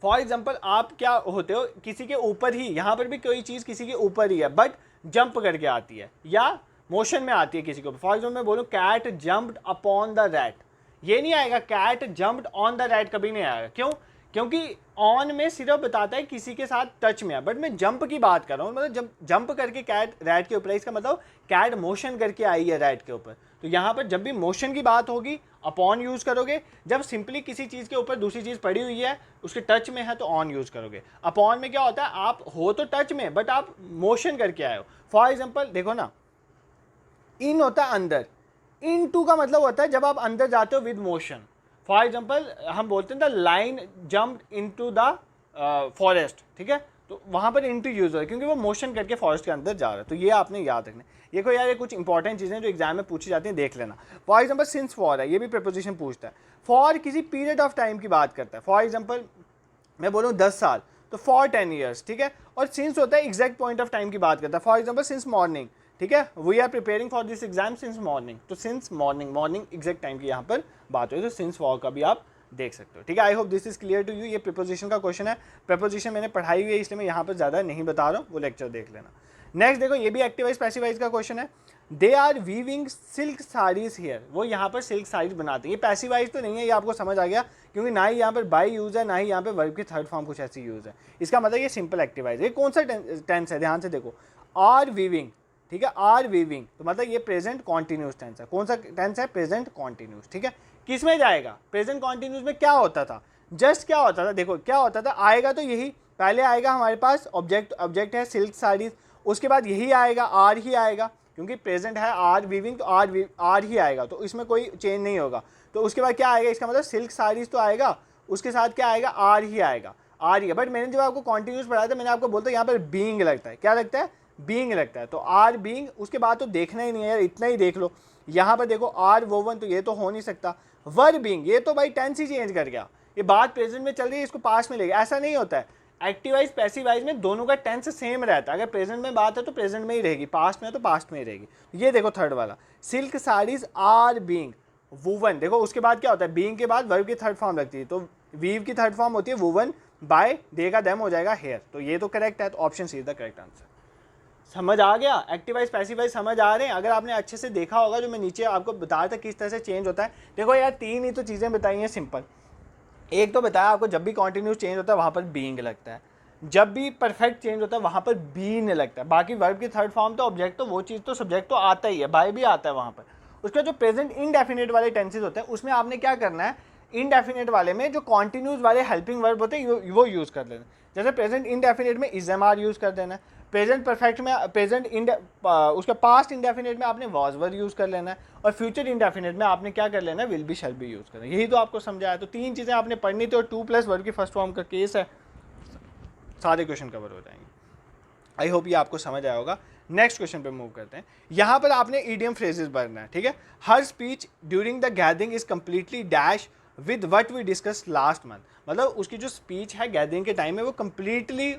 फॉर एग्जाम्पल आप क्या होते हो, किसी के ऊपर ही, यहाँ पर भी कोई चीज़ किसी के ऊपर ही है बट जंप करके आती है या मोशन में आती है किसी के ऊपर। फॉर एग्जाम्पल मैं बोलूँ cat jumped upon the rat, ये नहीं आएगा, cat jumped on the rat कभी नहीं आएगा। क्यों, क्योंकि ऑन में सिर्फ बताता है किसी के साथ टच में है, बट मैं जंप की बात कर रहा हूँ, मतलब जब जंप करके कैट रैट के ऊपर है, इसका मतलब कैट मोशन करके आई है रैट के ऊपर। तो यहाँ पर जब भी मोशन की बात होगी अपॉन यूज़ करोगे, जब सिंपली किसी चीज़ के ऊपर दूसरी चीज़ पड़ी हुई है उसके टच में है तो ऑन यूज़ करोगे। अपॉन में क्या होता है, आप हो तो टच में बट आप मोशन करके आए हो। फॉर एग्जाम्पल देखो ना, इन होता है अंदर, इन टू का मतलब होता है जब आप अंदर जाते हो विद मोशन। फॉर एग्जाम्पल हम बोलते हैं the line jumped into the forest, ठीक है, तो वहाँ पर इनटू यूज हो है क्योंकि वो मोशन करके फॉरेस्ट के अंदर जा रहा है। तो ये आपने याद रखना। ये कोई यार ये कुछ इंपॉर्टेंट चीज़ें जो एग्जाम में पूछी जाती हैं, देख लेना। फॉर एग्जाम्पल सिंस फॉर है, ये भी प्रीपोजिशन पूछता है। फॉर किसी पीरियड ऑफ टाइम की बात करता है। फॉर एग्जाम्पल मैं बोलूँ 10 साल, तो फॉर 10 ईयर्स, ठीक है। और सिंस होता है एग्जैक्ट पॉइंट ऑफ टाइम की बात करता है। फॉर एग्जाम्पल सिंस मॉर्निंग, ठीक है, we are preparing for this exam since morning, तो since morning, morning exact time की यहाँ पर बात हुई, तो सिंस फॉर का भी आप देख सकते हो, ठीक है। I hope this is clear to you. ये प्रीपोजिशन का क्वेश्चन है, प्रीपोजिशन मैंने पढ़ाई हुई है इसलिए मैं यहाँ पर ज़्यादा नहीं बता रहा हूँ, वो लेक्चर देख लेना। नेक्स्ट देखो, ये भी एक्टिवाइज पैसिवाइज का क्वेश्चन है। They are weaving silk saris here, वो यहाँ पर सिल्क साड़ीज बनाते हैं। ये पैसिवाइज तो नहीं है, ये आपको समझ आ गया, क्योंकि ना ही यहाँ पर बाय यूज़ है, ना ही यहाँ पर वर्ब की थर्ड फॉर्म कुछ ऐसी यूज़ है। इसका मतलब ये सिंपल एक्टिवाइज है। ये कौन सा टेंस है, ध्यान से देखो, आर वीविंग, ठीक है, आर वीविंग, तो मतलब ये प्रेजेंट कॉन्टिन्यूस टेंस है। कौन सा टेंस है, प्रेजेंट कॉन्टिन्यूस, ठीक है। किस में जाएगा, प्रेजेंट कॉन्टिन्यूस में क्या होता था, जस्ट क्या होता था, देखो क्या होता था, आएगा तो यही, पहले आएगा हमारे पास ऑब्जेक्ट, ऑब्जेक्ट है सिल्क साड़ीज, उसके बाद यही आएगा, आर ही आएगा, क्योंकि प्रेजेंट है आर वीविंग, तो आर ही आएगा, तो इसमें कोई चेंज नहीं होगा। तो उसके बाद क्या आएगा, इसका मतलब सिल्क साड़ीज तो आएगा, उसके साथ क्या आएगा, आर ही आएगा, आर ही है। बट मैंने जब आपको कॉन्टिन्यूस पढ़ाया था, मैंने आपको बोलता यहाँ पर बीइंग लगता है, क्या लगता है, बीइंग लगता है, तो आर बीइंग, उसके बाद तो देखना ही नहीं है यार, इतना ही देख लो। यहाँ पर देखो आर वोवन, तो ये तो हो नहीं सकता। वर बीइंग, ये तो भाई टेंस ही चेंज कर गया, ये बात प्रेजेंट में चल रही है, इसको पास्ट में ले गया, ऐसा नहीं होता है। एक्टिवाइज पैसिवाइज में दोनों का टेंस सेम रहता है, अगर प्रेजेंट में बात है तो प्रेजेंट में ही रहेगी, पास्ट में है तो पास्ट में ही रहेगी। ये देखो थर्ड वाला, silk saris are being woven, देखो उसके बाद क्या होता है, बीइंग के बाद वर्ब की थर्ड फॉर्म लगती है, तो वीव की थर्ड फॉर्म होती है वुवन, बाय डे का देम हो जाएगा हेयर, तो ये तो करेक्ट है, तो option C is the correct answer. समझ आ गया? एक्टिवाइज पैसिवाइज समझ आ रहे हैं? अगर आपने अच्छे से देखा होगा जो मैं नीचे आपको बताया था किस तरह से चेंज होता है, देखो यार 3 ही तो चीज़ें बताई हैं सिंपल। एक तो बताया आपको जब भी कॉन्टिन्यूस चेंज होता है वहाँ पर बीइंग लगता है, जब भी परफेक्ट चेंज होता है वहाँ पर बीन लगता है। बाकी वर्ब की थर्ड फॉर्म तो ऑब्जेक्ट तो वो चीज़ तो सब्जेक्ट तो आता ही है, बाय भी आता है वहाँ पर। उसका जो प्रेजेंट इनडेफिनेट वाले टेंसेज होते हैं उसमें आपने क्या करना है, इनडेफिनेट वाले में जो कॉन्टिन्यूस वाले हेल्पिंग वर्ब होते हैं वो यूज़ कर लेना। जैसे प्रेजेंट इनडेफिनेट में इज एम आर यूज़ कर देना है, प्रेजेंट परफेक्ट में उसका पास्ट इंडेफिनेट में आपने वॉज वर यूज़ कर लेना है, और फ्यूचर इंडेफिनेट में आपने क्या कर लेना है, will be shall be use करना है। यही तो आपको समझाया। तो 3 चीज़ें आपने पढ़नी थी और 2 प्लस वर्ब की फर्स्ट फॉर्म का केस है, सारे क्वेश्चन कवर हो जाएंगे। आई होप ये आपको समझ आया होगा। नेक्स्ट क्वेश्चन पे मूव करते हैं। यहाँ पर आपने ईडियम फ्रेजेस भरना है, ठीक है। Her speech during the gathering is completely dash with what we discuss last month, मतलब उसकी जो स्पीच है गैदरिंग के टाइम में वो कंप्लीटली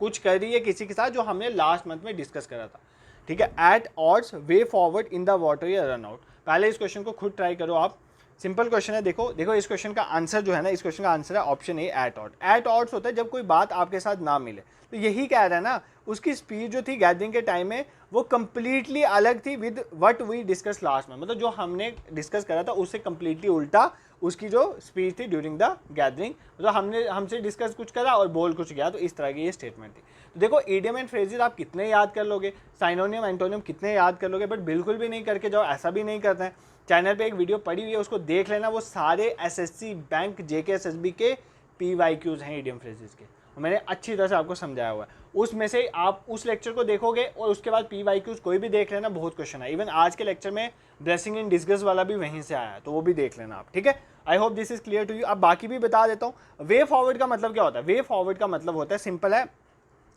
कुछ कर रही है किसी के साथ जो हमने लास्ट मंथ में डिस्कस करा था, ठीक है। At odds way forward in the water या रन आउट। पहले इस क्वेश्चन को खुद ट्राई करो आप, सिंपल क्वेश्चन है। देखो इस क्वेश्चन का आंसर जो है ना, इस क्वेश्चन का आंसर है option A at odd. At odds होता है जब कोई बात आपके साथ ना मिले, तो यही कह रहा है ना, उसकी स्पीच जो थी गैदरिंग के टाइम में वो कंप्लीटली अलग थी with what we discuss last में, मतलब जो हमने डिस्कस करा था उससे कंप्लीटली उल्टा उसकी जो स्पीच थी ड्यूरिंग द गैदरिंग, मतलब हमसे डिस्कस कुछ करा और बोल कुछ गया, तो इस तरह की ये स्टेटमेंट थी। तो देखो इडियम एंड फ्रेजेस आप कितने याद कर लोगे, साइनोनियम एंटोनियम कितने याद कर लोगे, बट बिल्कुल भी नहीं करके जाओ, ऐसा भी नहीं करते हैं। चैनल पे एक वीडियो पड़ी हुई है उसको देख लेना, वो सारे एसएससी बैंक जेके एसएसबी के पीवाईक्यूज हैं इडियम फ्रेजेस के, मैंने अच्छी तरह से आपको समझाया हुआ है। उसमें से आप उस लेक्चर को देखोगे और उसके बाद पीवाईक्यूज कोई भी देख लेना, बहुत क्वेश्चन है। इवन आज के लेक्चर में ब्लेसिंग इन डिस्कस वाला भी वहीं से आया है, तो वो भी देख लेना आप, ठीक है। I hope this is clear to you. अब बाकी भी बता देता हूँ। वे फॉरवर्ड का मतलब क्या होता है? वे फॉरवर्ड का मतलब होता है, सिंपल है,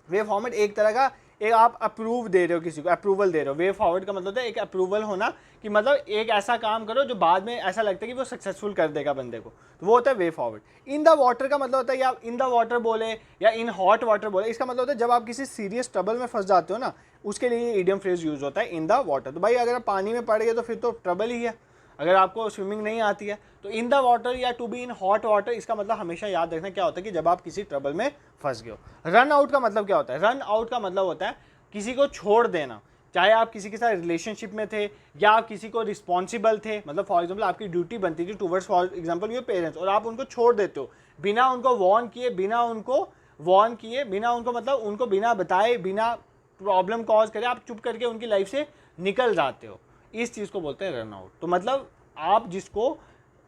वे फॉरवर्ड एक तरह का एक आप अप्रूव दे रहे हो किसी को, अप्रूवल दे रहे हो। वे फॉरवर्ड का मतलब होता है एक अप्रूवल होना, कि मतलब एक ऐसा काम करो जो बाद में ऐसा लगता है कि वो सक्सेसफुल कर देगा बंदे को, तो वो होता है वे फॉरवर्ड। इन द वाटर का मतलब होता है, या इन द वाटर बोले या इन हॉट वाटर बोले, इसका मतलब होता है जब आप किसी सीरियस ट्रबल में फंस जाते हो ना, उसके लिए इडियम फ्रेज यूज होता है इन द वाटर। तो भाई अगर आप पानी में पड़ गए तो फिर तो ट्रबल ही है, अगर आपको स्विमिंग नहीं आती है तो इन द वाटर या to be in hot water, इसका मतलब हमेशा याद रखना क्या होता है कि जब आप किसी ट्रबल में फंस गए हो। रन आउट का मतलब क्या होता है? रन आउट का मतलब होता है किसी को छोड़ देना, चाहे आप किसी के साथ रिलेशनशिप में थे या आप किसी को रिस्पॉन्सिबल थे, मतलब फॉर एग्जाम्पल आपकी ड्यूटी बनती थी towards for example your parents, और आप उनको छोड़ देते हो बिना उनको वार्न किए, बिना उनको मतलब उनको बिना बताए, बिना प्रॉब्लम कॉज करे आप चुप करके उनकी लाइफ से निकल जाते हो, इस चीज़ को बोलते हैं रन आउट। तो मतलब आप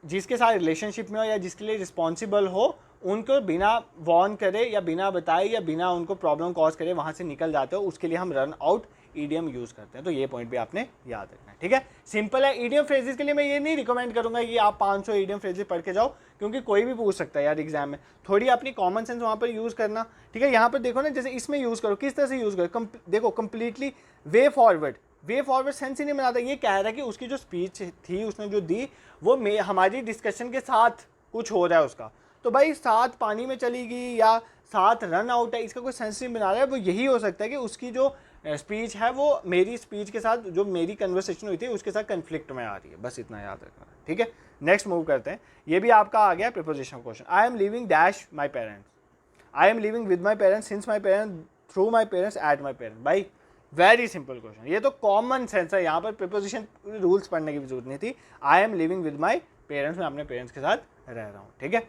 जिसके साथ रिलेशनशिप में हो या जिसके लिए रिस्पॉन्सिबल हो, उनको बिना वार्न करे या बिना बताए या बिना उनको प्रॉब्लम कॉज करे वहाँ से निकल जाते हो, उसके लिए हम रन आउट ईडियम यूज़ करते हैं। तो ये पॉइंट भी आपने याद रखना है, ठीक है। सिंपल है। ईडियम फ्रेजेस के लिए मैं ये नहीं रिकमेंड करूंगा कि आप 500 ईडियम फ्रेजेस पढ़ के जाओ, क्योंकि कोई भी पूछ सकता है यार एग्जाम में, थोड़ी अपनी कॉमन सेंस वहाँ पर यूज़ करना, ठीक है। यहाँ पर देखो ना, जैसे इसमें यूज़ करो, किस तरह से यूज़ करो, देखो कंप्लीटली वे फॉरवर्ड सेंस ही नहीं बनाता। ये कह रहा है कि उसकी जो स्पीच थी उसने जो दी वो हमारी डिस्कशन के साथ कुछ हो रहा है उसका, तो भाई साथ पानी में चली गई या साथ रन आउट है, इसका कोई सेंस नहीं बना रहा है। वो यही हो सकता है कि उसकी जो स्पीच है वो मेरी स्पीच के साथ, जो मेरी कन्वर्सेशन हुई थी उसके साथ कन्फ्लिक्ट में आ रही है, बस इतना याद रखना, ठीक है। नेक्स्ट मूव करते हैं। ये भी आपका आ गया preposition question. I am living dash my parents, I am living with my parents, since my parents, through my parents, at my parents. भाई वेरी सिंपल क्वेश्चन, ये तो कॉमन सेंस है, यहाँ पर प्रीपोजिशन रूल्स पढ़ने की भी जरूरत नहीं थी। I am living with my parents, मैं अपने पेरेंट्स के साथ रह रहा हूँ, ठीक है।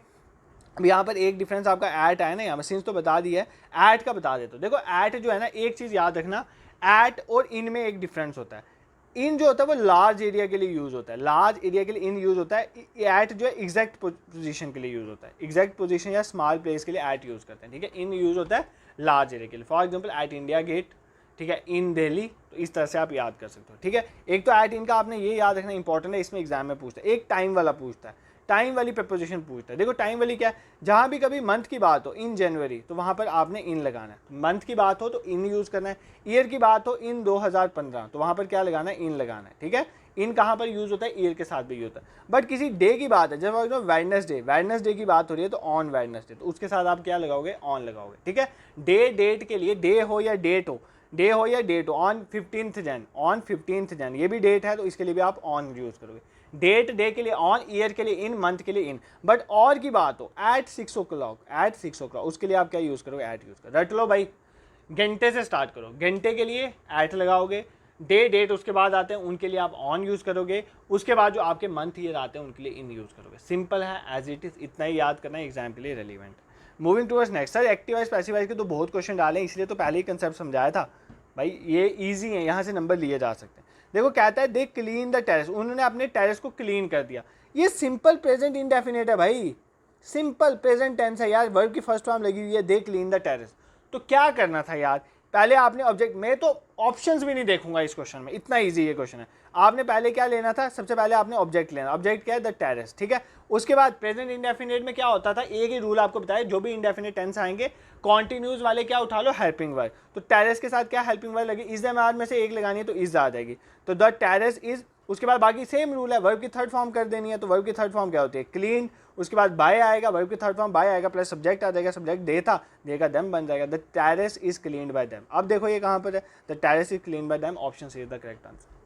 अब यहाँ पर एक डिफरेंस आपका एट है ना, यहाँ पर सिंस तो बता दिया है, एट का बता देता हूँ। देखो एट जो है ना, एक चीज़ याद रखना, एट और इन में एक डिफरेंस होता है। इन जो होता है वो लार्ज एरिया के लिए यूज़ होता है, लार्ज एरिया के लिए इन यूज़ होता है। एट जो है एग्जैक्ट पोजीशन के लिए यूज़ होता है, एग्जैक्ट पोजीशन या स्मॉल प्लेस के लिए एट यूज़ करते हैं, ठीक है। इन यूज़ होता है लार्ज एरिया के लिए, for example at India Gate, ठीक है, इन दिल्ली। तो इस तरह से आप याद कर सकते हो, ठीक है। एक तो एट इन का आपने ये याद रखना इंपॉर्टेंट है, इसमें एग्जाम में पूछता है। एक टाइम वाला पूछता है, टाइम वाली प्रपोजिशन पूछता है। देखो टाइम वाली क्या है, जहाँ भी कभी मंथ की बात हो, इन जनवरी, तो वहाँ पर आपने इन लगाना है। मंथ की बात हो तो इन यूज़ करना है। ईयर की बात हो इन 2015, तो वहाँ पर क्या लगाना है, इन लगाना है, ठीक है। इन कहाँ पर यूज़ होता है, ईयर के साथ भी यूज़ होता है। बट किसी डे की बात है, जब वेडनेसडे की बात हो रही है तो ऑन वेडनेसडे, तो उसके साथ आप क्या लगाओगे, ऑन लगाओगे, ठीक है। डेट के लिए डे हो या डेट हो, डे हो या डेट हो, ऑन 15th जन, ऑन 15th जन, ये भी डेट है तो इसके लिए भी आप ऑन यूज़ करोगे। डेट डे के लिए ऑन, ईयर के लिए इन, मंथ के लिए इन। बट और की बात हो एट 6 o'clock, एट 6 o'clock, उसके लिए आप क्या यूज़ करोगे, एट यूज़ करो। रट लो भाई, घंटे से स्टार्ट करो, घंटे के लिए एट लगाओगे, डे डेट उसके बाद आते हैं उनके लिए आप ऑन यूज़ करोगे, उसके बाद जो आपके मंथ ईयर आते हैं उनके लिए इन यूज़ करोगे। सिंपल है, एज इट इज़, इतना ही याद करना है, एग्जाम के लिए relevant. Moving towards next. Sir एक्टिवाइज passivise के तो बहुत क्वेश्चन डाले, इसलिए तो पहले ही कंसेप्ट समझाया था भाई, ये ईजी है, यहाँ से नंबर लिए जा सकते हैं। देखो कहता है दे क्लीन द टेरेस, उन्होंने अपने टेरेस को क्लीन कर दिया। ये सिंपल प्रेजेंट इंडेफिनिट है भाई, सिंपल प्रेजेंट टेंस है यार, वर्ब की फर्स्ट फॉर्म लगी हुई है दे क्लीन द टेरेस। तो क्या करना था यार, पहले आपने ऑब्जेक्ट, मैं तो ऑप्शंस भी नहीं देखूंगा इस क्वेश्चन में, इतना इजी ये क्वेश्चन है। आपने पहले क्या लेना था, सबसे पहले आपने ऑब्जेक्ट लेना, ऑब्जेक्ट क्या है, द टेरेस, ठीक है। उसके बाद प्रेजेंट इंडेफिनिट में क्या होता था, एक ही रूल आपको बताया, जो भी इंडेफिनिट टेंस आएंगे कॉन्टिन्यूज वाले क्या उठा लो, हेल्पिंग वर्ब। तो टेरेस के साथ क्या हेल्पिंग वर्ब लगी, इज एम आर में से एक लगानी है तो इज आ जाएगी, तो द टेरेस इज। उसके बाद बाकी सेम रूल है, वर्ब की थर्ड फॉर्म कर देनी है, तो वर्ब की थर्ड फॉर्म क्या होती है, क्लीन। उसके बाद बाय आएगा, वर्ब की थर्ड फॉर्म बाय आएगा, प्लस सब्जेक्ट आ जाएगा, सब्जेक्ट दे था, देगा देम बन जाएगा, the terrace is cleaned by them. अब देखो ये कहाँ पर है, the terrace is cleaned by them, option C is the correct answer.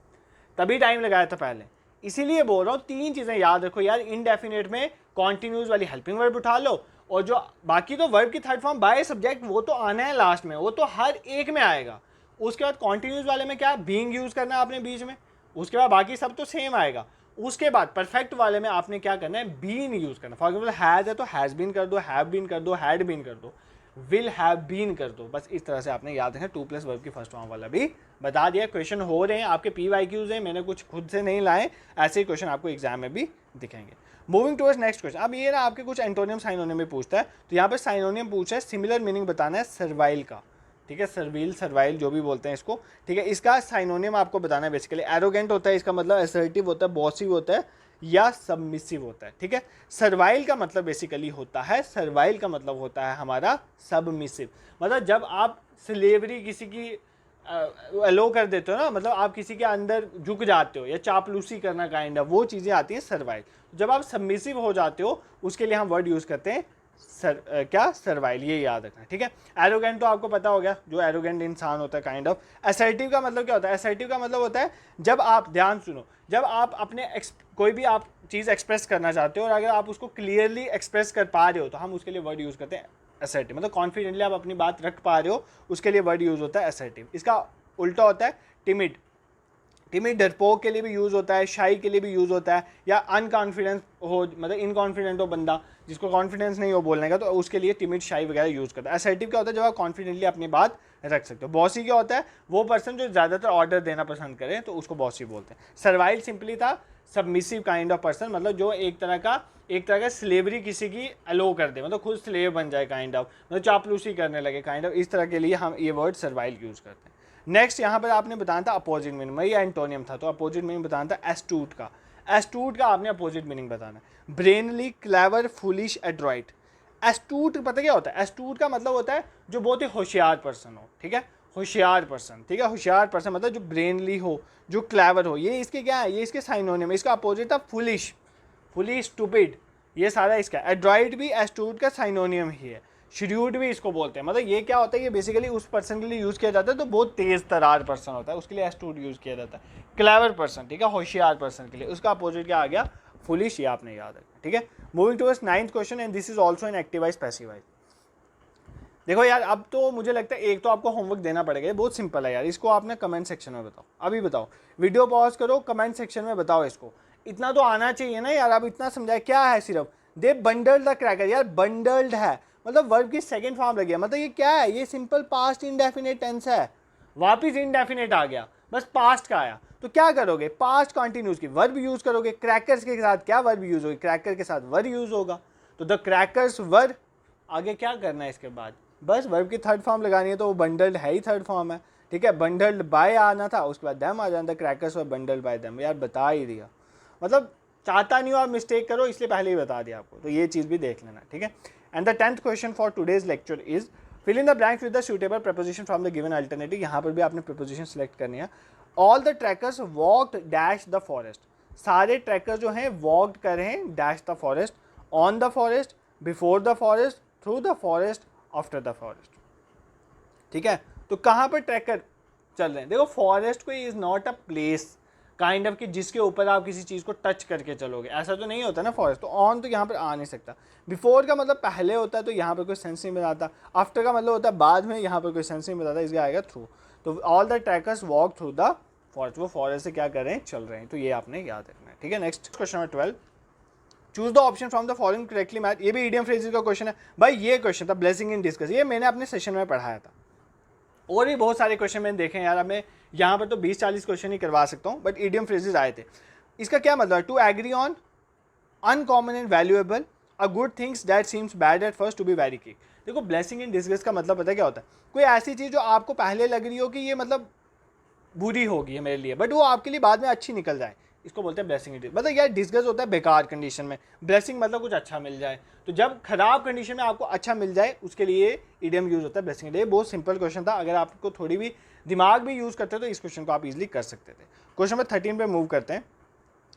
तभी टाइम लगाया था पहले, इसीलिए बोल रहा हूँ, तीन चीजें याद रखो यार, इनडेफिनेट में कॉन्टिन्यूज वाली हेल्पिंग वर्ब उठा लो, और जो बाकी तो वर्ब की थर्ड फॉर्म बाय सब्जेक्ट वो तो आना है लास्ट में, वो तो हर एक में आएगा। उसके बाद कॉन्टिन्यूज वाले में क्या, बीइंग यूज करना है आपने बीच में, उसके बाद बाकी सब तो सेम आएगा। उसके बाद परफेक्ट वाले में आपने क्या करना है, बीन यूज करना। फॉर एग्जाम्पल हैज है तो हैज बीन कर दो, हैव बीन कर दो, हैड बीन कर दो, विल हैव बीन कर दो। बस इस तरह से आपने याद रखना, 2+ वर्ब की फर्स्ट फॉर्म वाला भी बता दिया। क्वेश्चन हो रहे हैं आपके PYQs हैं, मैंने कुछ खुद से नहीं लाए, ऐसे ही क्वेश्चन आपको एग्जाम में भी दिखेंगे। Moving towards next question. अब ये ना आपके कुछ एंटोनियम साइनोनियम में पूछता है, तो यहाँ पर साइनोनियम पूछा है, सिमिलर मीनिंग बताना है सर्वाइल का, ठीक है, सर्विल सर्वाइल जो भी बोलते हैं इसको, ठीक है। इसका साइनोनियम आपको बताना है। बेसिकली एरोगेंट होता है, इसका मतलब असर्टिव होता है, बॉसिव होता है, या सबमिसिव होता है, ठीक है। सर्वाइल का मतलब बेसिकली होता है, सर्वाइल का मतलब होता है हमारा सबमिसिव, मतलब जब आप स्लेवरी किसी की अलो कर देते हो ना, मतलब आप किसी के अंदर झुक जाते हो या चापलूसी करना काइंड ऑफ, वो चीज़ें आती हैं सर्वाइल। जब आप सबमिसिव हो जाते हो उसके लिए हम वर्ड यूज़ करते हैं क्या, सर्वाइल, ये याद रखना, ठीक है। एरोगेंट तो आपको पता हो गया, जो एरोगेंट इंसान होता है काइंड ऑफ। असर्टिव का मतलब क्या होता है, असर्टिव का मतलब होता है जब आप, ध्यान सुनो, जब आप अपने कोई भी आप चीज़ एक्सप्रेस करना चाहते हो और अगर आप उसको क्लियरली एक्सप्रेस कर पा रहे हो तो हम उसके लिए वर्ड यूज़ करते हैं असर्टिव, मतलब कॉन्फिडेंटली आप अपनी बात रख पा रहे हो, उसके लिए वर्ड यूज़ होता है असर्टिव। इसका उल्टा होता है टिमिड, टिमिड डरपोक के लिए भी यूज़ होता है, शाई के लिए भी यूज़ होता है, या अनकॉन्फिडेंस हो, मतलब इनकॉन्फिडेंट हो बंदा, जिसको कॉन्फिडेंस नहीं हो बोलने का, तो उसके लिए टिमिड शाई वगैरह यूज़ करता है। असर्टिव क्या होता है, जब आप कॉन्फिडेंटली अपनी बात रख सकते हो। बॉसी क्या होता है, वो पर्सन जो ज़्यादातर ऑर्डर देना पसंद करे, तो उसको बॉसी बोलते हैं। सर्वाइल सिंपली था सबमिसिव काइंड ऑफ पर्सन, मतलब जो एक तरह का स्लेवरी किसी की अलो कर दे, मतलब खुद स्लेव बन जाए काइंड ऑफ, मतलब चापलूसी करने लगे काइंड ऑफ, इस तरह के लिए हम ये वर्ड सर्वाइल यूज़ करते हैं। नेक्स्ट यहाँ पर आपने बताना था अपोजिट मीनिंग, ये एंटोनियम था, तो अपोजिट मीनिंग बताना था एस्टूट का। एस्टूट का आपने अपोजिट मीनिंग बताना है, ब्रेनली, क्लेवर, फुलिश, एड्रॉइट। एस्टूट पता क्या होता है, एस्टूट का मतलब होता है जो बहुत ही होशियार पर्सन हो, ठीक है, होशियार पर्सन, ठीक है, होशियार पर्सन मतलब जो ब्रेनली हो, जो क्लेवर हो, ये इसके क्या है, ये इसके साइनोनियम है। इसका अपोजिट था फुलिश, फुलिश, स्टूपिड, ये सारा इसका। एड्रॉइट भी एस्टूट का साइनोनियम ही है। श्रीयूड भी इसको बोलते हैं, मतलब ये क्या होता है, ये बेसिकली उस पर्सन के लिए यूज़ किया जाता है तो बहुत तेज़ तरार पर्सन होता है, उसके लिए एस्टूट यूज़ किया जाता है। क्लेवर पर्सन, ठीक है, होशियार पर्सन के लिए। उसका अपोजिट क्या आ गया, फुलिश, ये आपने याद रखना, ठीक है। Moving towards 9th question, and this is also in एक्टिवाइज passivise. देखो यार, अब तो मुझे लगता है एक तो आपको होमवर्क देना पड़ेगा, बहुत सिंपल है यार, इसको आपने कमेंट सेक्शन में बताओ, अभी बताओ, वीडियो पॉज करो, कमेंट सेक्शन में बताओ इसको। इतना तो आना चाहिए ना यार, अब इतना समझाया क्या है, सिर्फ दे बंडल्ड द क्रैकर, यार बंडल्ड है मतलब वर्ब की सेकंड फॉर्म लगी है, मतलब ये क्या है, ये सिंपल पास्ट इंडेफिनिट टेंस है, वापिस इंडेफिनिट आ गया, बस पास्ट का आया, तो क्या करोगे, पास्ट कॉन्टिन्यूस की वर्ब यूज करोगे। क्रैकर्स के साथ क्या वर्ब यूज होगी, क्रैकर के साथ वर्ब यूज होगा, तो द क्रैकर्स वर, आगे क्या करना है इसके बाद, बस वर्ब की थर्ड फॉर्म लगानी है, तो वो बंडल्ड है ही थर्ड फॉर्म है, ठीक है। बंडल्ड बाय आना था, उसके बाद देम आ जाना था, क्रैकर्स वर बंडल्ड बाय देम, यार बता ही दिया, मतलब चाहता नहीं हो आप मिस्टेक करो, इसलिए पहले ही बता दिया आपको, तो ये चीज़ भी देख लेना, ठीक है। And the 10th question for today's lecture is fill in the blanks with the suitable preposition from the given alternative. यहाँ पर भी आपने प्रपोजिशन सेलेक्ट करनी है। All the trackers walked dash the forest, सारे ट्रैकर्स जो हैं वॉकड कर रहे हैं dash the forest, on the forest, before the forest, through the forest, after the forest, ठीक है। तो कहाँ पर ट्रैकर चल रहे हैं। देखो फॉरेस्ट कोई is not a place kind of कि जिसके ऊपर आप किसी चीज़ को टच करके चलोगे, ऐसा तो नहीं होता ना फॉरेस्ट। तो ऑन तो यहाँ पर आ नहीं सकता। बिफोर का मतलब पहले होता है, तो यहाँ पर कोई सेंस नहीं बनाता। आफ्टर का मतलब होता है बाद में, यहाँ पर कोई सेंस नहीं बनाता, इसका आएगा थ्रू। तो all the trackers walk through the forest, वो फॉरेस्ट से क्या कर रहे हैं, चल रहे हैं। तो ये आपने याद रखना है, ठीक है। Next question number 12, choose the option from the following correctly match. ये भी इडियम फ्रेजेस का क्वेश्चन है भाई। ये क्वेश्चन था ब्लेसिंग इन डिस्कस, ये मैंने अपने सेशन में पढ़ाया था। और भी बहुत सारे क्वेश्चन मैंने देखे हैं यार। अब मैं यहाँ पर तो 20-40 क्वेश्चन ही करवा सकता हूँ, बट इडियम फ्रेजेस आए थे। इसका क्या मतलब है, to agree on uncommon and valuable a good things that seems bad at first to be very quick. देखो ब्लेसिंग इन डिस्कस का मतलब पता है क्या होता है, कोई ऐसी चीज़ जो आपको पहले लग रही हो कि ये मतलब बुरी होगी है मेरे लिए, बट वो आपके लिए बाद में अच्छी निकल जाए, इसको बोलते हैं ब्लेसिंग इन डिस्कस। मतलब यार डिस्कस होता है बेकार कंडीशन में, ब्लेसिंग मतलब कुछ अच्छा मिल जाए। तो जब खराब कंडीशन में आपको अच्छा मिल जाए, उसके लिए इडियम यूज होता है ब्लेसिंग इन डिस्कस। बहुत सिंपल क्वेश्चन था, अगर आपको थोड़ी भी दिमाग भी यूज़ करते तो इस क्वेश्चन को आप इजीली कर सकते थे। क्वेश्चन नंबर 13 पे मूव करते हैं।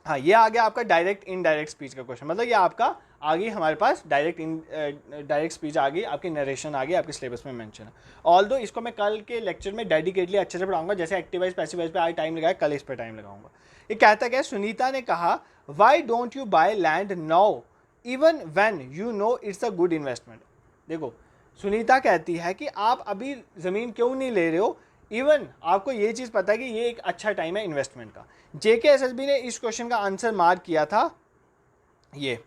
हाँ, ये आ गया आपका डायरेक्ट इनडायरेक्ट स्पीच का क्वेश्चन। मतलब ये आपका आ गई हमारे पास डायरेक्ट स्पीच आ गई, आपकी नरेशन आ गई, आपके सिलेबस में मेंशन है। ऑल्दो इसको मैं कल के लेक्चर में डेडिकेटली अच्छे से पढ़ाऊंगा, जैसे एक्टिव वाइज पैसिव वाइज पे आज टाइम लगाया, कल इस पर टाइम लगाऊंगा। ये कहता क्या, सुनीता ने कहा why don't you by land now even when you know it's a good investment. देखो सुनीता कहती है कि आप अभी ज़मीन क्यों नहीं ले रहे हो, इवन आपको ये चीज़ पता है कि ये एक अच्छा टाइम है इन्वेस्टमेंट का। JKSSB ने इस क्वेश्चन का आंसर मार्क किया था ये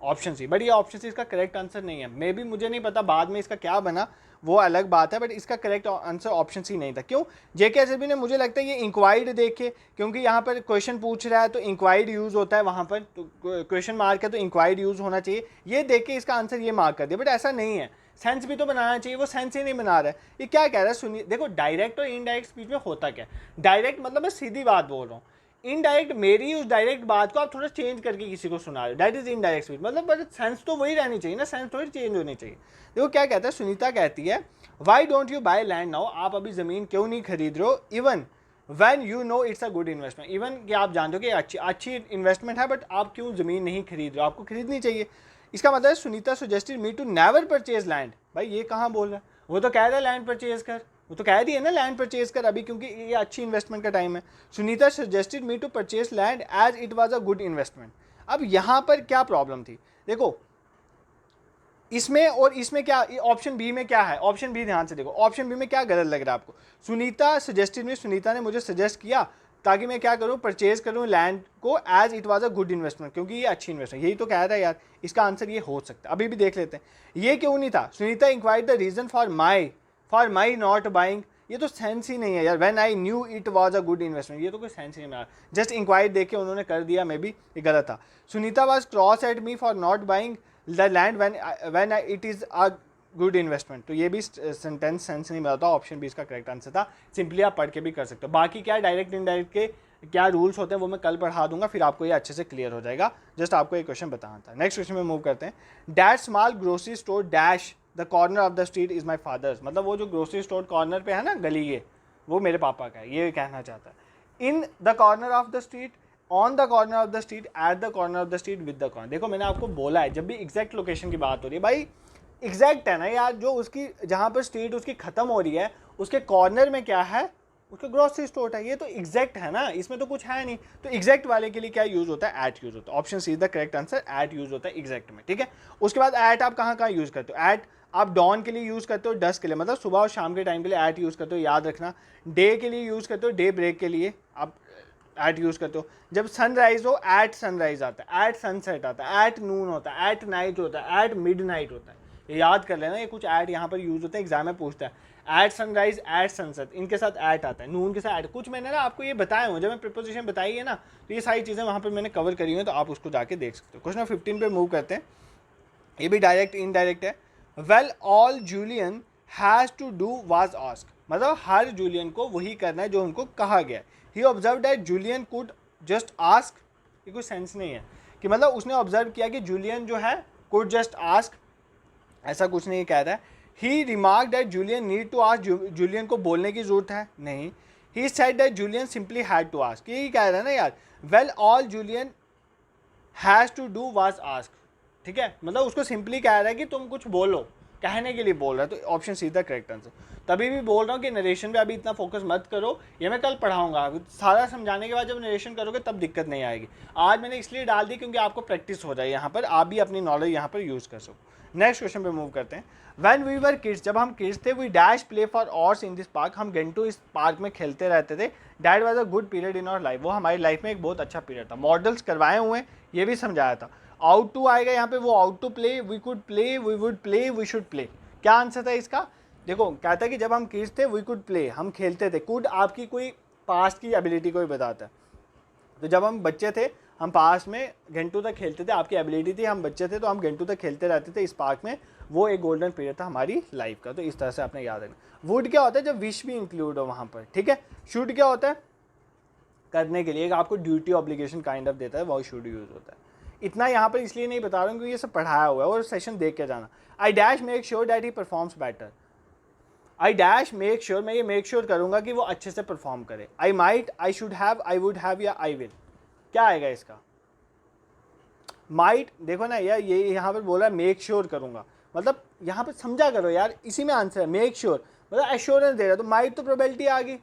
ऑप्शन सी, बट ये ऑप्शन सी इसका करेक्ट आंसर नहीं है। मे बी मुझे नहीं पता बाद में इसका क्या बना, वो अलग बात है, बट इसका करेक्ट आंसर ऑप्शन सी नहीं था। क्यों, JKSSB ने मुझे लगता है ये इंक्वायर्ड देखे, क्योंकि यहाँ पर क्वेश्चन पूछ रहा है तो इंक्वायर्ड यूज़ होता है वहाँ पर, तो क्वेश्चन मार्क है तो इंक्वायर्ड यूज़ होना चाहिए, ये देख के इसका आंसर ये मार्क कर दिया। बट ऐसा नहीं है, सेंस भी तो बनाना चाहिए, वो सेंस ही नहीं बना रहा है। ये क्या कह रहा है सुनिए, देखो डायरेक्ट और इनडायरेक्ट स्पीच में होता क्या, डायरेक्ट मतलब मैं सीधी बात बोल रहा हूँ, इनडायरेक्ट मेरी उस डायरेक्ट बात को आप थोड़ा चेंज करके किसी को सुना रहे हो, दैट इज इनडायरेक्ट स्पीच। मतलब बट सेंस तो वही रहनी चाहिए ना, सेंस थोड़ी चेंज होनी चाहिए। देखो क्या कहता है, सुनीता कहती है why don't you by land now, आप अभी ज़मीन क्यों नहीं खरीद रहे हो, even when you know it's a good investment, even कि आप जानते हो कि अच्छी इन्वेस्टमेंट है, बट आप क्यों ज़मीन नहीं खरीद रहे हो, आपको खरीदनी चाहिए। इसका मतलब है Sunita suggested me to never purchase land. भाई ये कहाँ बोल रहा है, वो तो कह रहा है लैंड परचेज कर, वो तो कह रही है ना लैंड परचेज कर अभी, क्योंकि ये अच्छी इन्वेस्टमेंट का टाइम है। Sunita suggested me to purchase land as it was a good investment. अब यहाँ पर क्या प्रॉब्लम थी, देखो इसमें और इसमें क्या, ऑप्शन बी में क्या है, ऑप्शन बी ध्यान से देखो, ऑप्शन बी में क्या गलत लग रहा है आपको। सुनीता सजेस्टेड में, सुनीता ने मुझे सजेस्ट किया ताकि मैं क्या करूं, परचेज करूं लैंड को as it was a good investment, क्योंकि ये अच्छी इन्वेस्टमेंट, यही तो कह रहा है यार। इसका आंसर ये हो सकता है, अभी भी देख लेते हैं ये क्यों नहीं था। Sunita inquired the reason for my not buying, ये तो सेंस ही नहीं है यार। When I knew it was a good investment, ये तो कोई सेंस ही नहीं है, जस्ट इंक्वायर्ड देख के उन्होंने कर दिया, मे बी ये गलत था। Sunita was cross at me for not buying the land when it is a good investment, तो ये भी सेंटेंस सेंस नहीं बताता, ऑप्शन बी इसका करेक्ट आंसर था। सिंपली आप पढ़ के भी कर सकते हो। बाकी क्या डायरेक्ट इनडायरेक्ट के क्या रूल्स होते हैं वो मैं कल पढ़ा दूंगा, फिर आपको ये अच्छे से क्लियर हो जाएगा। जस्ट आपको एक क्वेश्चन बताना था। नेक्स्ट क्वेश्चन में मूव करते हैं। Dash small grocery store dash the corner of the street is my father's, मतलब वो जो ग्रोसरी स्टोर कॉर्नर पे है ना गली के, वो मेरे पापा का है, ये कहना चाहता है। In the corner of the street, on the corner of the street, at the corner of the street, with the corner. देखो मैंने आपको बोला है जब भी एग्जैक्ट लोकेशन की बात हो रही है, भाई एग्जैक्ट है ना यार, जो उसकी जहाँ पर स्ट्रीट उसकी खत्म हो रही है उसके कॉर्नर में क्या है, उसका ग्रोसरी स्टोर है, ये तो एग्जैक्ट है ना, इसमें तो कुछ है नहीं। तो एग्जैक्ट वाले के लिए क्या यूज होता है, एट यूज होता है। Option C is the correct answer, at use होता है एग्जैक्ट में, ठीक है। उसके बाद एट आप कहाँ यूज करते हो, एट आप डॉन के लिए यूज करते हो, डस्क के लिए, मतलब सुबह और शाम के टाइम के लिए एट यूज करते हो, याद रखना। डे के लिए यूज करते हो, डे ब्रेक के लिए आप एट यूज करते हो। जब सनराइज हो एट सनराइज आता है, एट सनसेट आता है, एट नून होता है, एट नाइट होता है, एट मिड नाइट होता है। ये याद कर लेना, ये कुछ ऐड यहाँ पर यूज होता है, एग्जाम में पूछता है। एट सनराइज, एट सनसेट, इनके साथ ऐट आता है, नून के साथ ऐट। कुछ मैंने ना आपको ये बताया हूँ, जब मैं प्रिपोजिशन बताई है ना, तो ये सारी चीज़ें वहाँ पर मैंने कवर करी हुई हैं, तो आप उसको जाके देख सकते हो। क्वेश्चन 15 पे मूव करते हैं। ये भी डायरेक्ट इनडायरेक्ट है। Well all Julian has to do was ask, मतलब हर जूलियन को वही करना है जो उनको कहा गया। He observe that Julian could just ask, ये कोई सेंस नहीं है कि मतलब उसने ऑब्जर्व किया कि जूलियन जो है कुड जस्ट आस्क, ऐसा कुछ नहीं कह रहा है। He remark that Julian need to ask, Julian को बोलने की जरूरत है नहीं। He said that Julian simply had to ask, यही कह रहा है ना यार। Well all Julian has to do was ask, ठीक है, मतलब उसको सिंपली कह रहा है कि तुम कुछ बोलो, कहने के लिए बोल रहा है, तो ऑप्शन सी था करेक्ट आंसर। तभी भी बोल रहा हूँ कि नरेशन पे अभी इतना फोकस मत करो, ये मैं कल पढ़ाऊंगा, सारा समझाने के बाद जब नरेशन करोगे तब दिक्कत नहीं आएगी। आज मैंने इसलिए डाल दी क्योंकि आपको प्रैक्टिस हो जाए, यहाँ पर आप भी अपनी नॉलेज यहाँ पर यूज़ कर सको। नेक्स्ट क्वेश्चन पे मूव करते हैं। व्हेन वी वर किड्स, जब हम किड्स थे, we dash play for hours in this park, हम घंटों इस पार्क में खेलते रहते थे। That was a good period in our life, वो हमारी लाइफ में एक बहुत अच्छा पीरियड था। मॉडल्स करवाए हुए हैं, ये भी समझाया था। आउट टू आएगा यहाँ पे, वो out to play, we could play, we would play, we should play. क्या आंसर था इसका? देखो कहता है कि जब हम किड्स थे वी कुड प्ले, हम खेलते थे। कुड आपकी कोई पास्ट की एबिलिटी को भी बताता है। तो जब हम बच्चे थे हम पास में घंटों तक खेलते थे, आपकी एबिलिटी थी, हम बच्चे थे तो हम घंटों तक खेलते रहते थे इस पार्क में, वो एक गोल्डन पीरियड था हमारी लाइफ का। तो इस तरह से आपने याद रखना। वुड क्या होता है? जब विश भी इंक्लूड हो वहाँ पर, ठीक है। शुड क्या होता है? करने के लिए, एक आपको ड्यूटी ऑब्लिगेशन काइंड ऑफ देता है, वो शुड यूज होता है। इतना यहाँ पर इसलिए नहीं बता रहा हूँ क्योंकि ये सब पढ़ाया हुआ है और सेशन देख के जाना। I dash make sure that he performs better, I dash make sure, मैं ये मेक श्योर करूँगा कि वो अच्छे से परफॉर्म करे। I might, I should have, I would have या आई विल, क्या आएगा इसका? माइट, देखो ना यार, ये यहाँ पर बोला मेक श्योर करूँगा, मतलब यहाँ पर समझा करो यार, इसी में आंसर है। मेक श्योर मतलब एश्योरेंस दे रहा, तो माइट तो प्रोबेबिलिटी आ गई,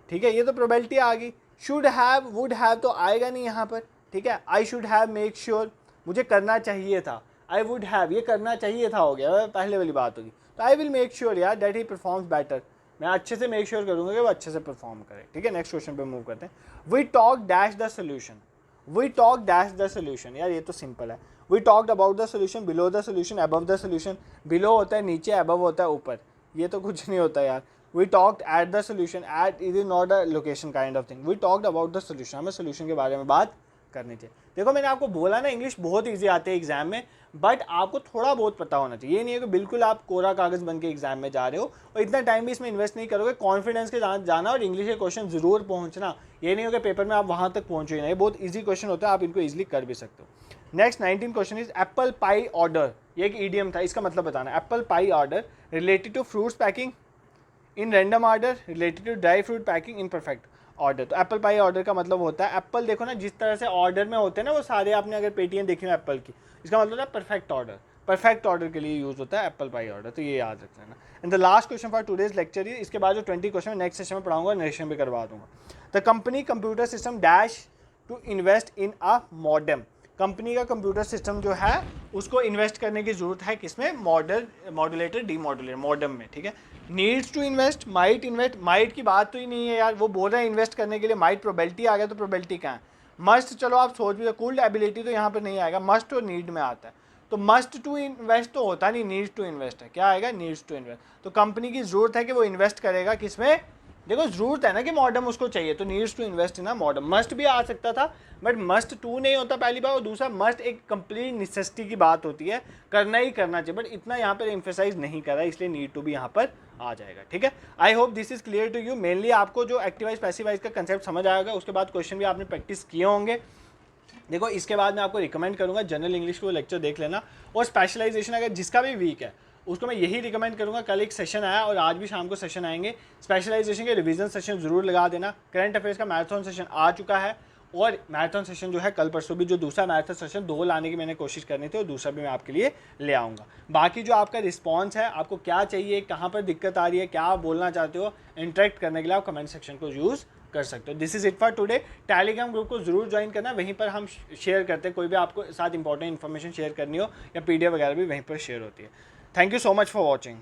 ठीक है, ये तो प्रोबेबिलिटी आ गई। शुड हैव, वुड हैव तो आएगा नहीं यहाँ पर, ठीक है। I should have make sure, मुझे करना चाहिए था। आई वुड हैव, ये करना चाहिए था हो गया, पहले वाली बात होगी। तो आई विल मेक श्योर यार दैट ही परफॉर्म्स बेटर, मैं अच्छे से मेक श्योर करूँगा कि वो अच्छे से परफॉर्म करे, ठीक है। नेक्स्ट क्वेश्चन पे मूव करते हैं। We talk dash the solution, we talk dash the solution, यार ये तो सिंपल है। We talked about the solution, below the solution, above the solution. Below होता है नीचे, अबव होता है ऊपर, ये तो कुछ नहीं होता यार। We talked at the solution, at is not a location kind of thing. We talked about the solution, हमें सोल्यूशन के बारे में बात करनी चाहिए। देखो मैंने आपको बोला ना, इंग्लिश बहुत ईजी आते हैं एग्जाम में, बट आपको थोड़ा बहुत पता होना चाहिए। ये नहीं है कि बिल्कुल आप कोरा कागज बन के एग्जाम में जा रहे हो और इतना टाइम भी इसमें इन्वेस्ट नहीं करोगे। कॉन्फिडेंस के साथ जाना और इंग्लिश के क्वेश्चन जरूर पहुंचना, ये नहीं हो कि पेपर में आप वहां तक पहुंचो ही नहीं। बहुत ईजी क्वेश्चन होता है, आप इनको ईजिली कर भी सकते हो। Next 19 question is apple pie order, ये एक ईडियम था, इसका मतलब बताना। Apple pie order related to fruits packing in random order, related to dry fruit packing in perfect order. तो एप्पल पाई ऑर्डर का मतलब होता है, एप्पल देखो ना जिस तरह से ऑर्डर में होते हैं ना वो सारे, आपने अगर पेटीएम देखी हो एप्पल की, इसका मतलब है परफेक्ट ऑर्डर। परफेक्ट ऑर्डर के लिए यूज होता है एप्पल पाई ऑर्डर, तो ये याद रख लेना। And the last question for today's lecture is, इसके बाद जो 20 क्वेश्चन नेक्स्ट सेशन में पढ़ाऊंगा, नरेशन भी करवा दूंगा। The company computer system dash to invest in a modem, company का कंप्यूटर सिस्टम जो है उसको इन्वेस्ट करने की जरूरत है किसमें? मॉड्यूलेटर डीमॉड्यूलेटर मॉडेम में, ठीक है। Needs to invest, might invest, might की बात तो ही नहीं है यार, वो बोल रहे हैं इन्वेस्ट करने के लिए। माइट प्रोबेबिलिटी आ गया, तो प्रोबेबिलिटी कहाँ है? मस्ट, चलो आप सोच भी, कुल एबिलिटी तो यहाँ पर नहीं आएगा, मस्ट और नीड में आता है। तो मस्ट टू इन्वेस्ट तो होता नहीं, नीड्स टू इन्वेस्ट है। क्या आएगा? Needs to invest. तो कंपनी की जरूरत है कि वो इन्वेस्ट करेगा किसमें? देखो जरूरत है ना कि मॉडर्म उसको चाहिए, तो needs to invest in a modem. Must भी आ सकता था बट मस्ट टू नहीं होता पहली बार, और दूसरा मस्ट एक कंप्लीट नेसेसिटी की बात होती है, करना ही करना चाहिए, बट इतना यहाँ पर एम्फेसाइज नहीं करा, इसलिए नीड टू भी यहाँ पर आ जाएगा, ठीक है। I hope this is clear to you. Mainly आपको जो एक्टिवाइज पैसिवाइज का कंसेप्ट समझ आएगा, उसके बाद क्वेश्चन भी आपने प्रैक्टिस किए होंगे। देखो इसके बाद मैं आपको रिकमेंड करूंगा जनरल इंग्लिश को लेक्चर देख लेना, और स्पेशलाइजेशन अगर जिसका भी वीक है उसको मैं यही रिकमेंड करूंगा। कल एक सेशन आया और आज भी शाम को सेशन आएंगे, स्पेशलाइजेशन के रिवीजन सेशन जरूर लगा देना। करंट अफेयर्स का मैराथन सेशन आ चुका है, और मैराथन सेशन जो है कल परसों भी, जो दूसरा मैराथन सेशन 2 लाने की मैंने कोशिश करनी थी, और दूसरा भी मैं आपके लिए ले आऊँगा। बाकी जो आपका रिस्पॉन्स है, आपको क्या चाहिए, कहाँ पर दिक्कत आ रही है, क्या आप बोलना चाहते हो, इंटरेक्ट करने के लिए आप कमेंट सेक्शन को यूज़ कर सकते हो। This is it for today. Telegram group को जरूर ज्वाइन करना, वहीं पर हम शेयर करते हैं, कोई भी आपको साथ इंपॉर्टेंट इन्फॉर्मेशन शेयर करनी हो या पीडीएफ वगैरह भी वहीं पर शेयर होती है। Thank you so much for watching.